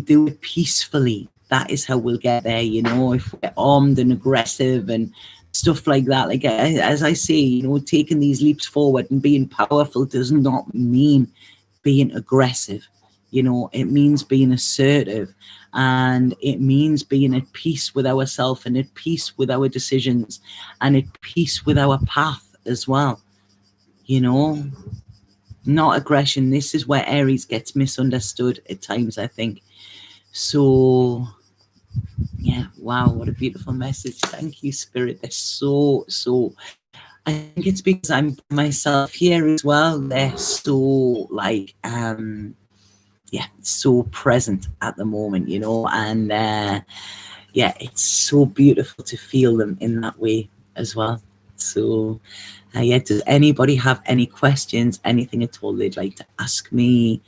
S1: do it peacefully, that is how we'll get there. You know, if we're armed and aggressive and stuff like that, like as I say, you know, taking these leaps forward and being powerful does not mean being aggressive. You know, it means being assertive, and it means being at peace with ourselves and at peace with our decisions and at peace with our path as well. You know, not aggression. This is where Aries gets misunderstood at times, I think. So yeah, wow, what a beautiful message. Thank you, Spirit. They're so I think it's because I'm myself here as well. They're so like yeah, so present at the moment, you know, and yeah, it's so beautiful to feel them in that way as well. So yeah, does anybody have any questions, anything at all they'd like to ask me,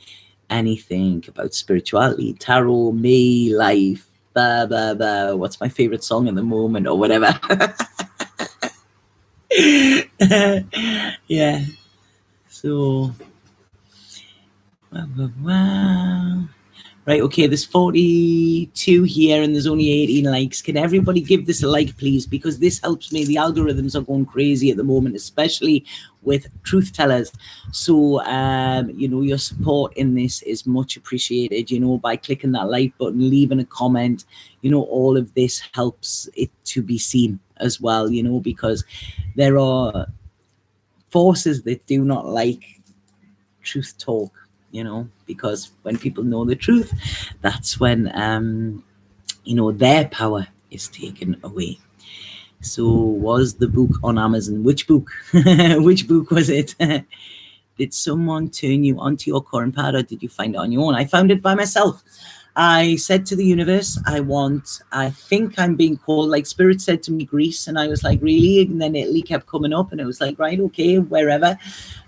S1: anything about spirituality, tarot, me, life, blah blah blah, what's my favorite song at the moment, or whatever? Yeah, so wow. Right, okay, there's 42 here and there's only 18 likes. Can everybody give this a like, please? Because this helps me. The algorithms are going crazy at the moment, especially with truth tellers. So, you know, your support in this is much appreciated, you know, by clicking that like button, leaving a comment, you know, all of this helps it to be seen as well, you know, because there are forces that do not like truth talk, you know, because when people know the truth, that's when you know, their power is taken away. So was the book on Amazon? Which book? Which book was it? Did someone turn you onto your current path, or did you find it on your own? I found it by myself. I said to the universe, I think I'm being called, like Spirit said to me, Greece, and I was like, really? And then Italy kept coming up, and it was like, right, okay, wherever.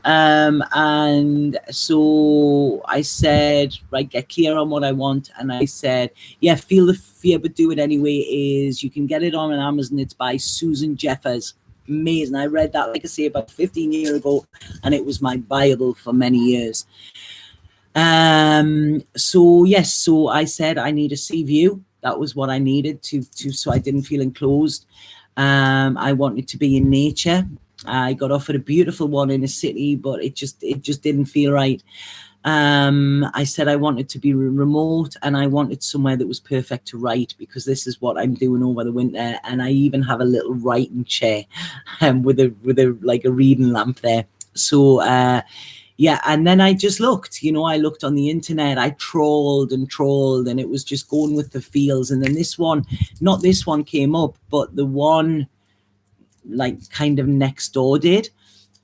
S1: And so I said, right, get clear on what I want. And I said, yeah, feel the fear, but do it anyway. Is you can get it on Amazon. It's by Susan Jeffers. Amazing. I read that, like I say, about 15 years ago, and it was my Bible for many years. So yes, so I said I need a sea view. That was what I needed to so I didn't feel enclosed. I wanted to be in nature. I got offered a beautiful one in a city, but it just didn't feel right. I said I wanted to be remote, and I wanted somewhere that was perfect to write, because this is what I'm doing over the winter. And I even have a little writing chair with a like a reading lamp there. So yeah, and then I just looked, you know, I looked on the internet, I trawled, and it was just going with the feels. And then this one, not this one came up, but the one like kind of next door did.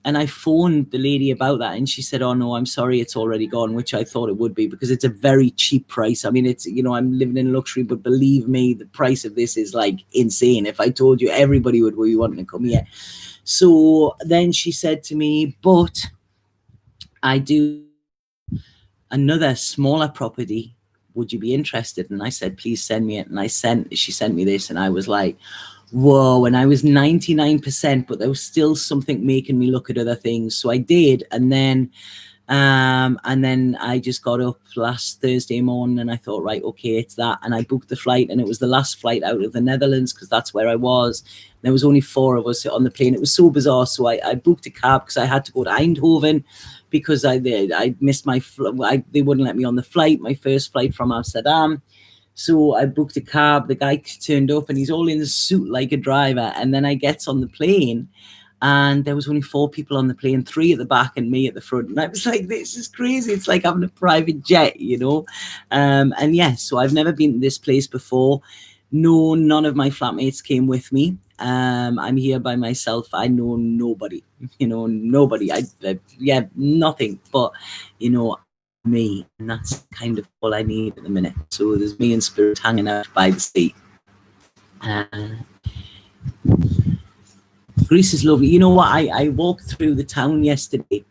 S1: And I phoned the lady about that, and she said, oh no, I'm sorry, it's already gone, which I thought it would be, because it's a very cheap price. I mean, it's, you know, I'm living in luxury, but believe me, the price of this is like insane. If I told you, everybody would be wanting to come here. So then she said to me, but I do another smaller property. Would you be interested? And I said, please send me it. And she sent me this, and I was like, whoa. And I was 99%, but there was still something making me look at other things. So I did. And then And then I just got up last Thursday morning and I thought, right, okay, it's that. And I booked the flight, and it was the last flight out of the Netherlands because that's where I was. There was only 4 of us on the plane. It was so bizarre. So I booked a cab because I had to go to Eindhoven because I missed my they wouldn't let me on the flight, my first flight from Amsterdam. So I booked a cab. The guy turned up and he's all in a suit like a driver. And then I gets on the plane, and there was only 4 people on the plane, 3 at the back and me at the front. And I was like, this is crazy. It's like having a private jet, you know? And yes, so I've never been to this place before. No, none of my flatmates came with me. I'm here by myself. I know nobody, nobody. Yeah, nothing but, me. And that's kind of all I need at the minute. So there's me and Spirit hanging out by the sea. Greece is lovely. You know what? I walked through the town yesterday.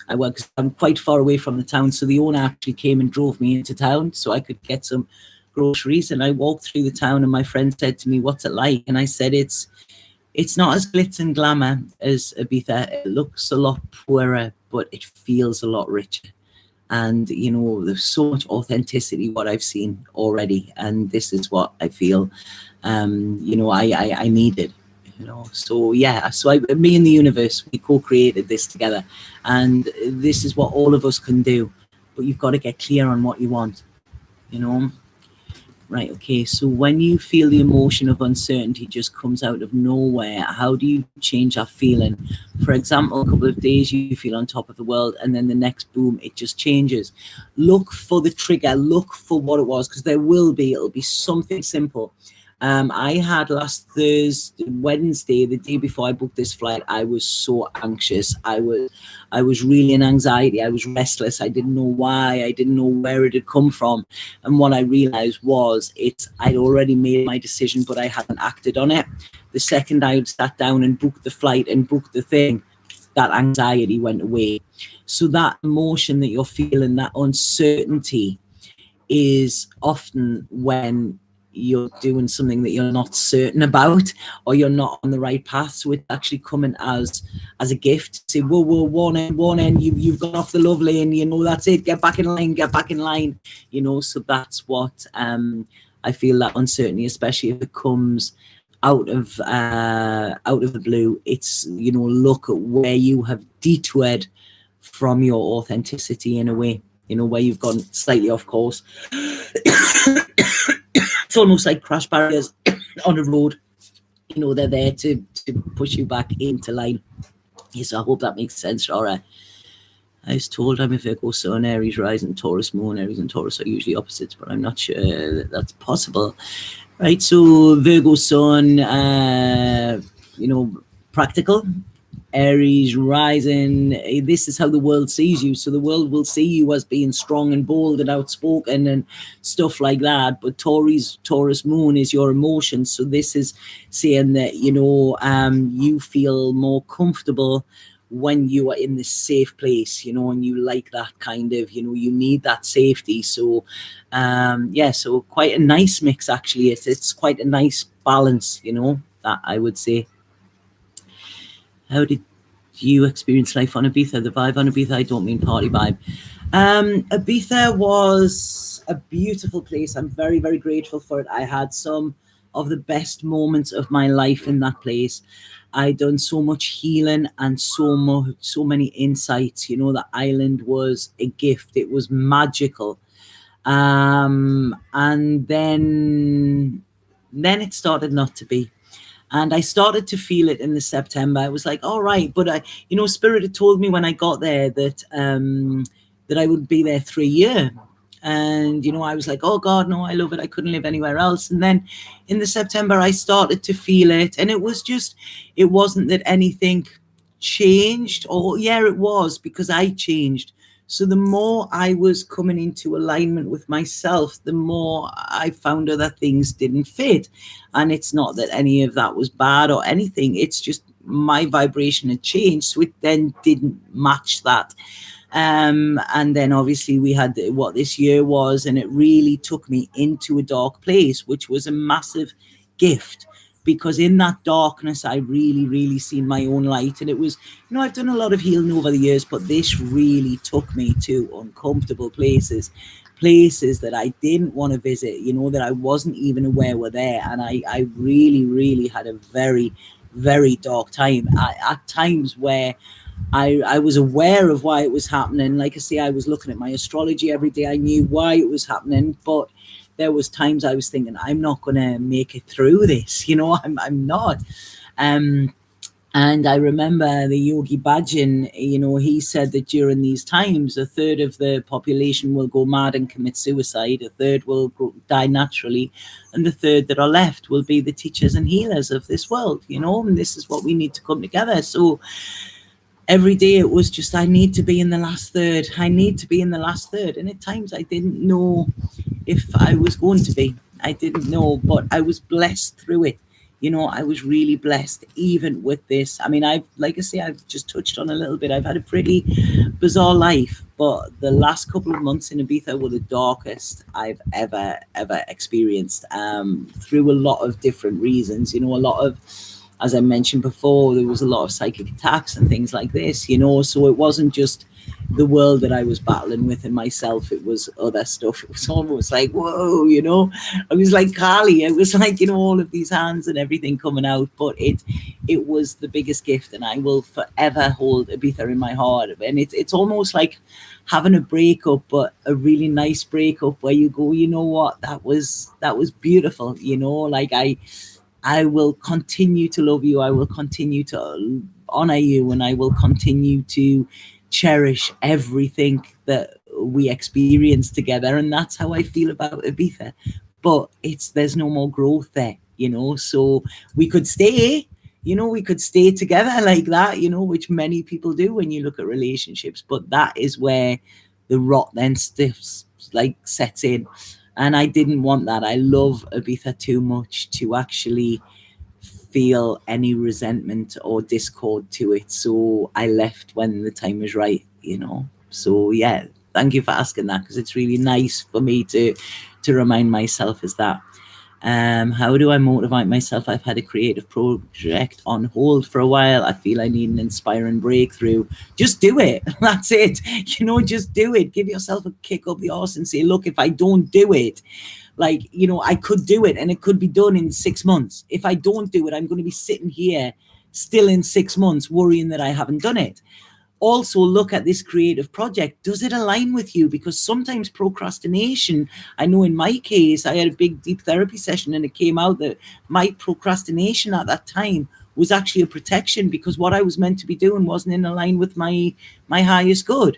S1: I'm quite far away from the town, so the owner actually came and drove me into town so I could get some groceries. And I walked through the town, and my friend said to me, "What's it like?" And I said, "It's not as glitz and glamour as Ibiza. It looks a lot poorer, but it feels a lot richer. And there's so much authenticity what I've seen already, and this is what I feel. I needed." So yeah, me and the universe, we co-created this together, and this is what all of us can do, but you've got to get clear on what you want. Right, okay, so when you feel the emotion of uncertainty just comes out of nowhere, how do you change that feeling? For example, a couple of days you feel on top of the world, and then the next, boom, it just changes. Look for the trigger, look for what it was, because it'll be something simple. I had last Wednesday, the day before I booked this flight, I was so anxious. I was really in anxiety. I was restless. I didn't know why. I didn't know where it had come from. And what I realized was I'd already made my decision, but I hadn't acted on it. The second I sat down and booked the flight and booked the thing, that anxiety went away. So that emotion that you're feeling, that uncertainty, is often when you're doing something that you're not certain about, or you're not on the right path. So it's actually coming as a gift. Say, whoa, one end, you've gone off the love lane, that's it, get back in line, so that's what I feel, that uncertainty, especially if it comes out of the blue. It's, look at where you have detoured from your authenticity in a way, where you've gone slightly off course. It's almost like crash barriers on a road. They're there to push you back into line. Yes, I hope that makes sense, Laura. I was told I'm a Virgo Sun, Aries rising, Taurus Moon. Aries and Taurus are usually opposites, but I'm not sure that that's possible. Right, so Virgo Sun, practical. Aries rising, this is how the world sees you. So the world will see you as being strong and bold and outspoken and stuff like that. But Taurus Moon is your emotions. So this is saying that, you feel more comfortable when you are in this safe place, and you like that kind of, you need that safety. So, so quite a nice mix, actually. It's quite a nice balance, that I would say. How did you experience life on Ibiza? The vibe on Ibiza, I don't mean party vibe. Ibiza was a beautiful place. I'm very, very grateful for it. I had some of the best moments of my life in that place. I'd done so much healing and so many insights. The island was a gift. It was magical. And then it started not to be. And I started to feel it in the September. I was like, all right. But, Spirit had told me when I got there that I would be there 3 years. And, I was like, oh, God, no, I love it. I couldn't live anywhere else. And then in the September, I started to feel it. And it wasn't that anything changed. Or, yeah, it was, because I changed. So the more I was coming into alignment with myself, the more I found other things didn't fit. And it's not that any of that was bad or anything. It's just my vibration had changed. So it then didn't match that. And then obviously we had what this year was, and it really took me into a dark place, which was a massive gift, because in that darkness I really seen my own light. And it was, I've done a lot of healing over the years, but this really took me to uncomfortable places that I didn't want to visit, that I wasn't even aware were there. And I really had a very dark time at times where I was aware of why it was happening. Like I say, I was looking at my astrology every day. I knew why it was happening, but there was times I was thinking, I'm not going to make it through this. I'm not. And I remember the Yogi Bhajan, he said that during these times, a third of the population will go mad and commit suicide, a third will die naturally, and the third that are left will be the teachers and healers of this world, and this is what we need to come together. So every day it was just, I need to be in the last third. I need to be in the last third. And at times I didn't know if I was going to be. I didn't know, but I was blessed through it. I was really blessed even with this. I mean, like I say, I've just touched on a little bit. I've had a pretty bizarre life, but the last couple of months in Ibiza were the darkest I've ever experienced, through a lot of different reasons. A lot of, as I mentioned before, there was a lot of psychic attacks and things like this, so it wasn't just the world that I was battling with and myself, it was other stuff. It was almost like, whoa, I was like Kali. It was like, all of these hands and everything coming out, but it was the biggest gift, and I will forever hold Ibiza in my heart. And it's almost like having a breakup, but a really nice breakup where you go, you know what, that was beautiful, like I will continue to love you. I will continue to honor you, and I will continue to cherish everything that we experience together. And that's how I feel about Ibiza. But there's no more growth there, so we could stay, we could stay together like that, which many people do when you look at relationships. But that is where the rot then sets in. And I didn't want that. I love Ibiza too much to actually feel any resentment or discord to it. So I left when the time was right, So yeah, thank you for asking that, because it's really nice for me to remind myself is that. How do I motivate myself? I've had a creative project on hold for a while. I feel I need an inspiring breakthrough. Just do it. That's it. Just do it. Give yourself a kick up the arse and say, look, if I don't do it, like, I could do it and it could be done in 6 months. If I don't do it, I'm going to be sitting here still in 6 months worrying that I haven't done it. Also look at this creative project. Does it align with you? Because sometimes procrastination, I know in my case, I had a big deep therapy session and it came out that my procrastination at that time was actually a protection, because what I was meant to be doing wasn't in line with my highest good.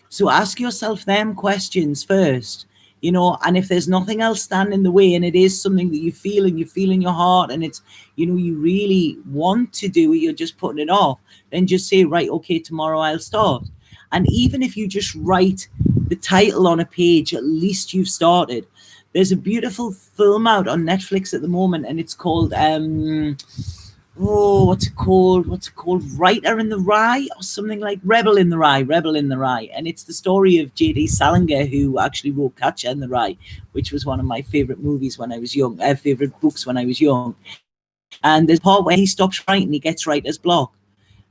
S1: So ask yourself them questions first, and if there's nothing else standing in the way, and it is something that you feel in your heart, and it's, you really want to do it, you're just putting it off, then just say, right, okay, tomorrow I'll start. And even if you just write the title on a page, at least you've started. There's a beautiful film out on Netflix at the moment, and it's called what's it called? Writer in the Rye, or something like Rebel in the Rye. And it's the story of J.D. Salinger, who actually wrote Catcher in the Rye, which was one of my favorite movies when I was young, favorite books when I was young. And there's a part where he stops writing, he gets writer's block.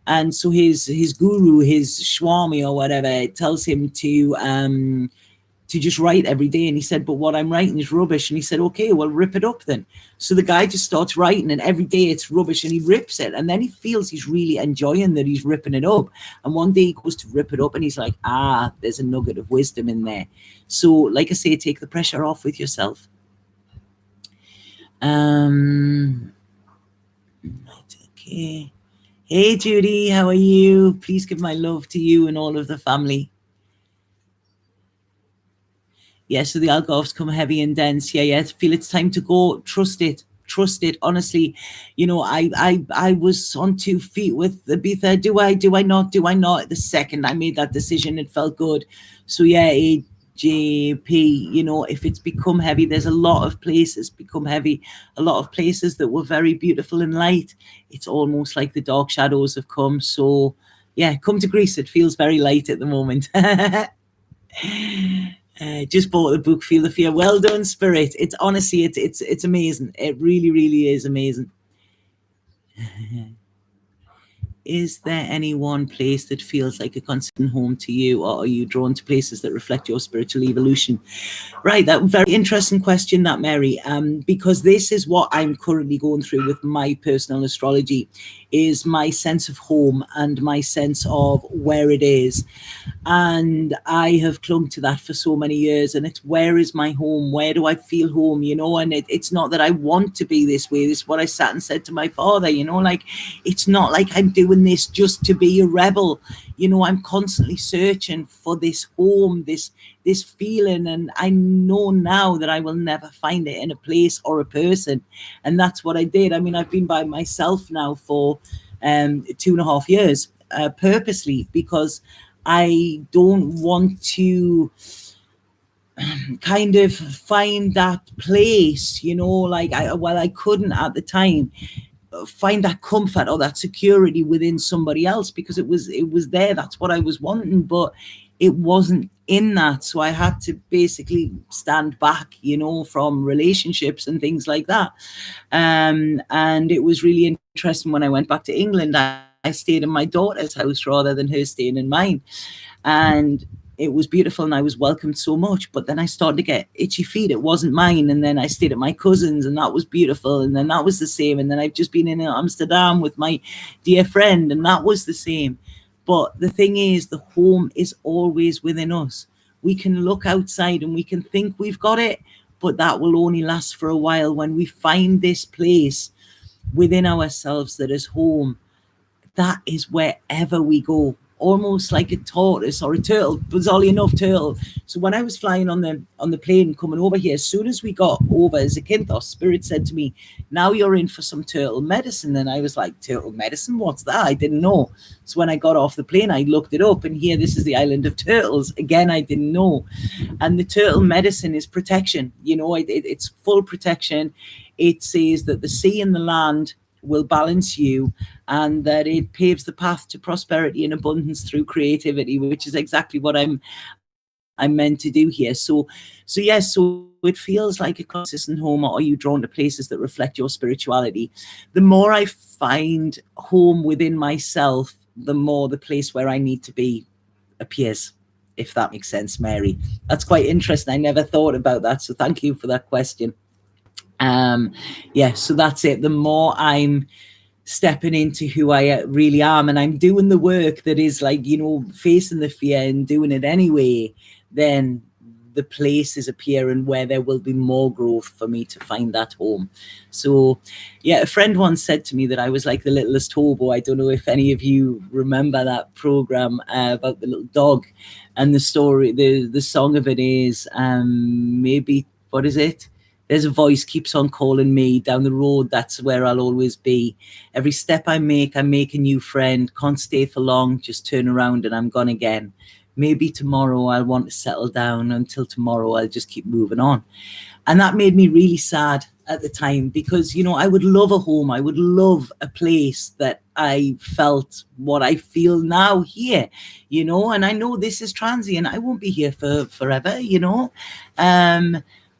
S1: And so his guru, his Swami or whatever, tells him to just write every day. And he said, but what I'm writing is rubbish. And he said, okay, well, rip it up then. So the guy just starts writing, and every day it's rubbish, and he rips it. And then he feels he's really enjoying that he's ripping it up. And one day he goes to rip it up, and he's like, there's a nugget of wisdom in there. So like I say, take the pressure off with yourself. Okay. Hey, Judy, how are you? Please give my love to you and all of the family. Yeah, so the Algarves come heavy and dense. Yeah, feel it's time to go. Trust it. Honestly, I was on 2 feet with Ibiza. Do I not? The second I made that decision, it felt good. So yeah, AJP, if it's become heavy, there's a lot of places become heavy, a lot of places that were very beautiful and light. It's almost like the dark shadows have come. So yeah, come to Greece. It feels very light at the moment. Just bought the book, Feel the Fear. Well done, Spirit. It's honestly, it's amazing. It really is amazing. Is there any one place that feels like a constant home to you, or are you drawn to places that reflect your spiritual evolution? Right, that very interesting question, that, Mary, because this is what I'm currently going through with my personal astrology, is my sense of home and my sense of where it is. And I have clung to that for so many years, and it's, where is my home? Where do I feel home? And it's not that I want to be this way. This is what I sat and said to my father, like, it's not like I'm doing this just to be a rebel. I'm constantly searching for this home, this feeling, and I know now that I will never find it in a place or a person. And that's what I did. I mean, I've been by myself now for 2.5 years, purposely, because I don't want to kind of find that place, like I couldn't at the time find that comfort or that security within somebody else, because it was there. That's what I was wanting, but it wasn't in that. So I had to basically stand back, from relationships and things like that. And it was really interesting when I went back to England. I stayed in my daughter's house rather than her staying in mine. And it was beautiful and I was welcomed so much. But then I started to get itchy feet. It wasn't mine. And then I stayed at my cousin's, and that was beautiful. And then that was the same. And then I've just been in Amsterdam with my dear friend, and that was the same. But the thing is, the home is always within us. We can look outside and we can think we've got it, but that will only last for a while. When we find this place within ourselves that is home, that is wherever we go, almost like a tortoise or a turtle, bizarrely enough, turtle. So when I was flying on the plane coming over here, as soon as we got over Zakynthos, Spirit said to me, now you're in for some turtle medicine. And I was like, turtle medicine? What's that? I didn't know. So when I got off the plane, I looked it up, and here, this is the island of turtles. Again, I didn't know. And the turtle medicine is protection. It's full protection. It says that the sea and the land will balance you, and that it paves the path to prosperity and abundance through creativity, which is exactly what I'm meant to do here. So yes, so it feels like a consistent home. Or are you drawn to places that reflect your spirituality? The more I find home within myself, the more the place where I need to be appears, if that makes sense, Mary. That's quite interesting. I never thought about that, so thank you for that question. So that's it. The more I'm stepping into who I really am, and I'm doing the work that is like, facing the fear and doing it anyway, then the places appear, and where there will be more growth for me to find that home. So yeah, a friend once said to me that I was like the littlest hobo. I don't know if any of you remember that program about the little dog, and the story, the song of it is maybe, what is it? There's a voice keeps on calling me down the road. That's where I'll always be. Every step I make a new friend. Can't stay for long. Just turn around and I'm gone again. Maybe tomorrow I'll want to settle down. Until tomorrow, I'll just keep moving on. And that made me really sad at the time, because, I would love a home. I would love a place that I felt what I feel now here, and I know this is transient. I won't be here for forever,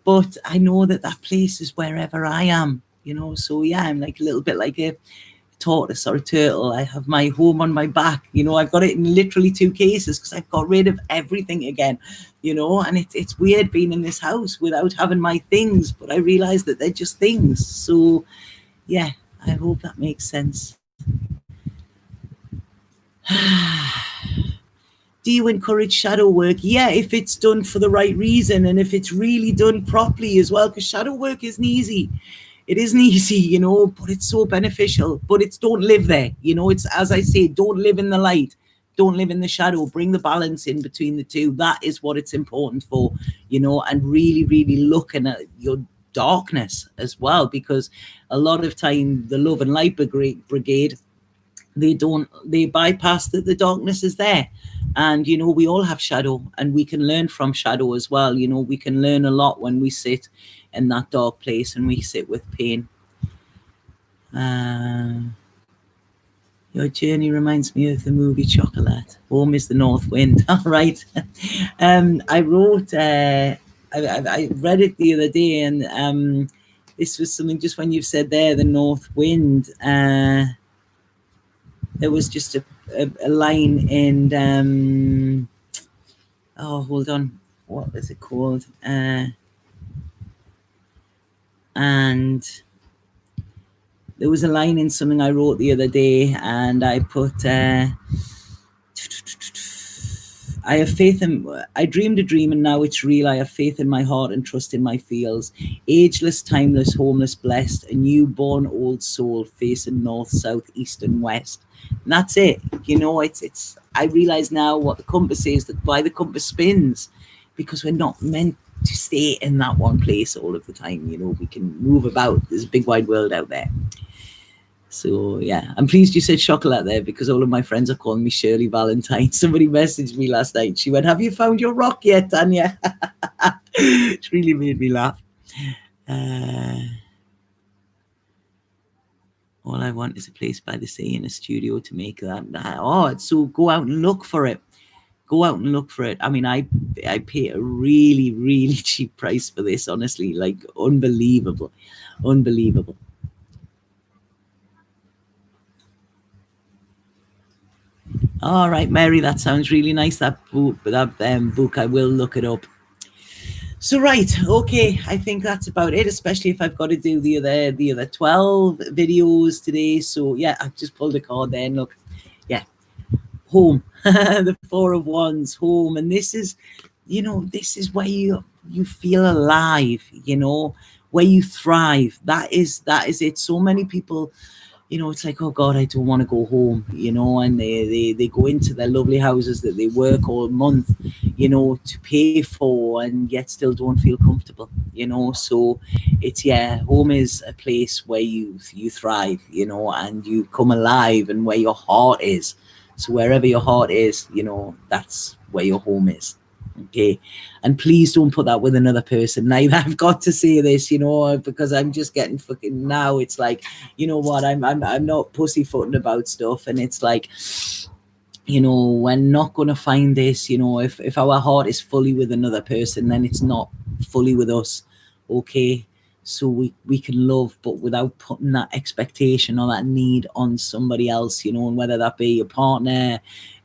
S1: but I know that place is wherever I am, So yeah, I'm like a little bit like a tortoise or a turtle. I have my home on my back. I've got it in literally 2 cases, because I've got rid of everything again, and it's weird being in this house without having my things, but I realize that they're just things. So yeah, I hope that makes sense. Do you encourage shadow work? Yeah, if it's done for the right reason, and if it's really done properly as well, because shadow work isn't easy. It isn't easy, but it's so beneficial. But it's, don't live there. It's, as I say, don't live in the light. Don't live in the shadow. Bring the balance in between the two. That is what it's important for, and really, really looking at your darkness as well, because a lot of time the Love and Light Brigade, they bypass that the darkness is there. And we all have shadow, and we can learn from shadow as well. We can learn a lot when we sit in that dark place and we sit with pain. Your journey reminds me of the movie Chocolate. Home is the North Wind. All right. I wrote I read it the other day, and this was something just when you've said there, the north wind, there was just a line in, oh, hold on, what is it called? And there was a line in something I wrote the other day, and I put, I have faith in, I dreamed a dream and now it's real. I have faith in my heart and trust in my feels. Ageless, timeless, homeless, blessed, a newborn old soul facing north, south, east and west. And that's it. You know, it's, I realize now what the compass is, that why the compass spins, because we're not meant to stay in that one place all of the time. You know, we can move about. There's a big wide world out there. So yeah, I'm pleased you said chocolate there, because all of my friends are calling me Shirley Valentine. Somebody messaged me last night. She went, "Have you found your rock yet, Tanya?" It really made me laugh. All I want is a place by the sea and a studio to make that. Oh, so go out and look for it. Go out and look for it. I mean, I pay a really, really cheap price for this, honestly, like unbelievable, unbelievable. All right, Mary, that sounds really nice. That book, I will look it up. So right, okay, I think that's about it, especially if I've got to do the other 12 videos today. So yeah, I've just pulled a card there and look, yeah, home. The Four of Wands, home. And this is, you know, this is where you feel alive, you know, where you thrive. That is it. So many people, you know, it's like, oh God, I don't want to go home, you know, and they go into their lovely houses that they work all month, you know, to pay for, and yet still don't feel comfortable, you know. So it's, yeah, home is a place where you thrive, you know, and you come alive, and where your heart is. So wherever your heart is, you know, that's where your home is. Okay, and please don't put that with another person. Now I've got to say this, you know, because I'm just getting fucking, now it's like, you know what, I'm not pussyfooting about stuff, and it's like, you know, we're not going to find this, you know, if our heart is fully with another person, then it's not fully with us. Okay, so we can love, but without putting that expectation or that need on somebody else, you know, and whether that be a partner,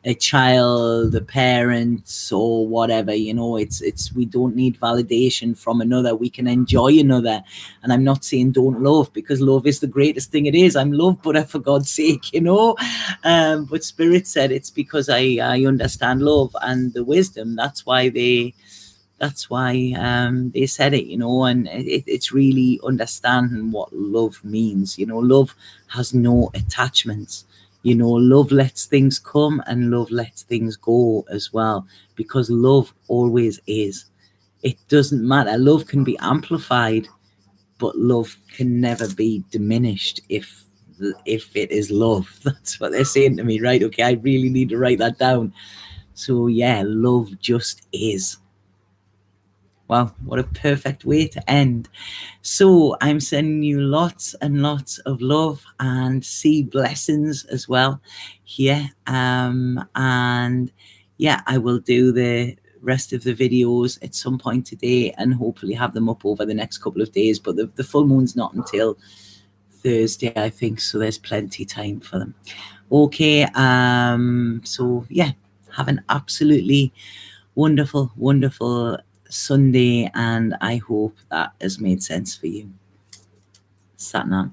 S1: a child, a parent, or whatever, you know, it's we don't need validation from another. We can enjoy another. And I'm not saying don't love, because love is the greatest thing it is. I'm love, but for God's sake, you know. But Spirit said it's because I understand love and the wisdom. That's why they said it, you know. And it's really understanding what love means, you know. Love has no attachments, you know. Love lets things come, and love lets things go as well, because love always is. It doesn't matter. Love can be amplified, but love can never be diminished if it is love. That's what they're saying to me. Right, okay, I really need to write that down. So yeah, love just is. Wow, what a perfect way to end. So I'm sending you lots and lots of love and sea blessings as well here. And yeah, I will do the rest of the videos at some point today, and hopefully have them up over the next couple of days. But the full moon's not until Thursday, I think, so there's plenty time for them. Okay, so yeah, have an absolutely wonderful, wonderful Sunday, and I hope that has made sense for you. Satnam.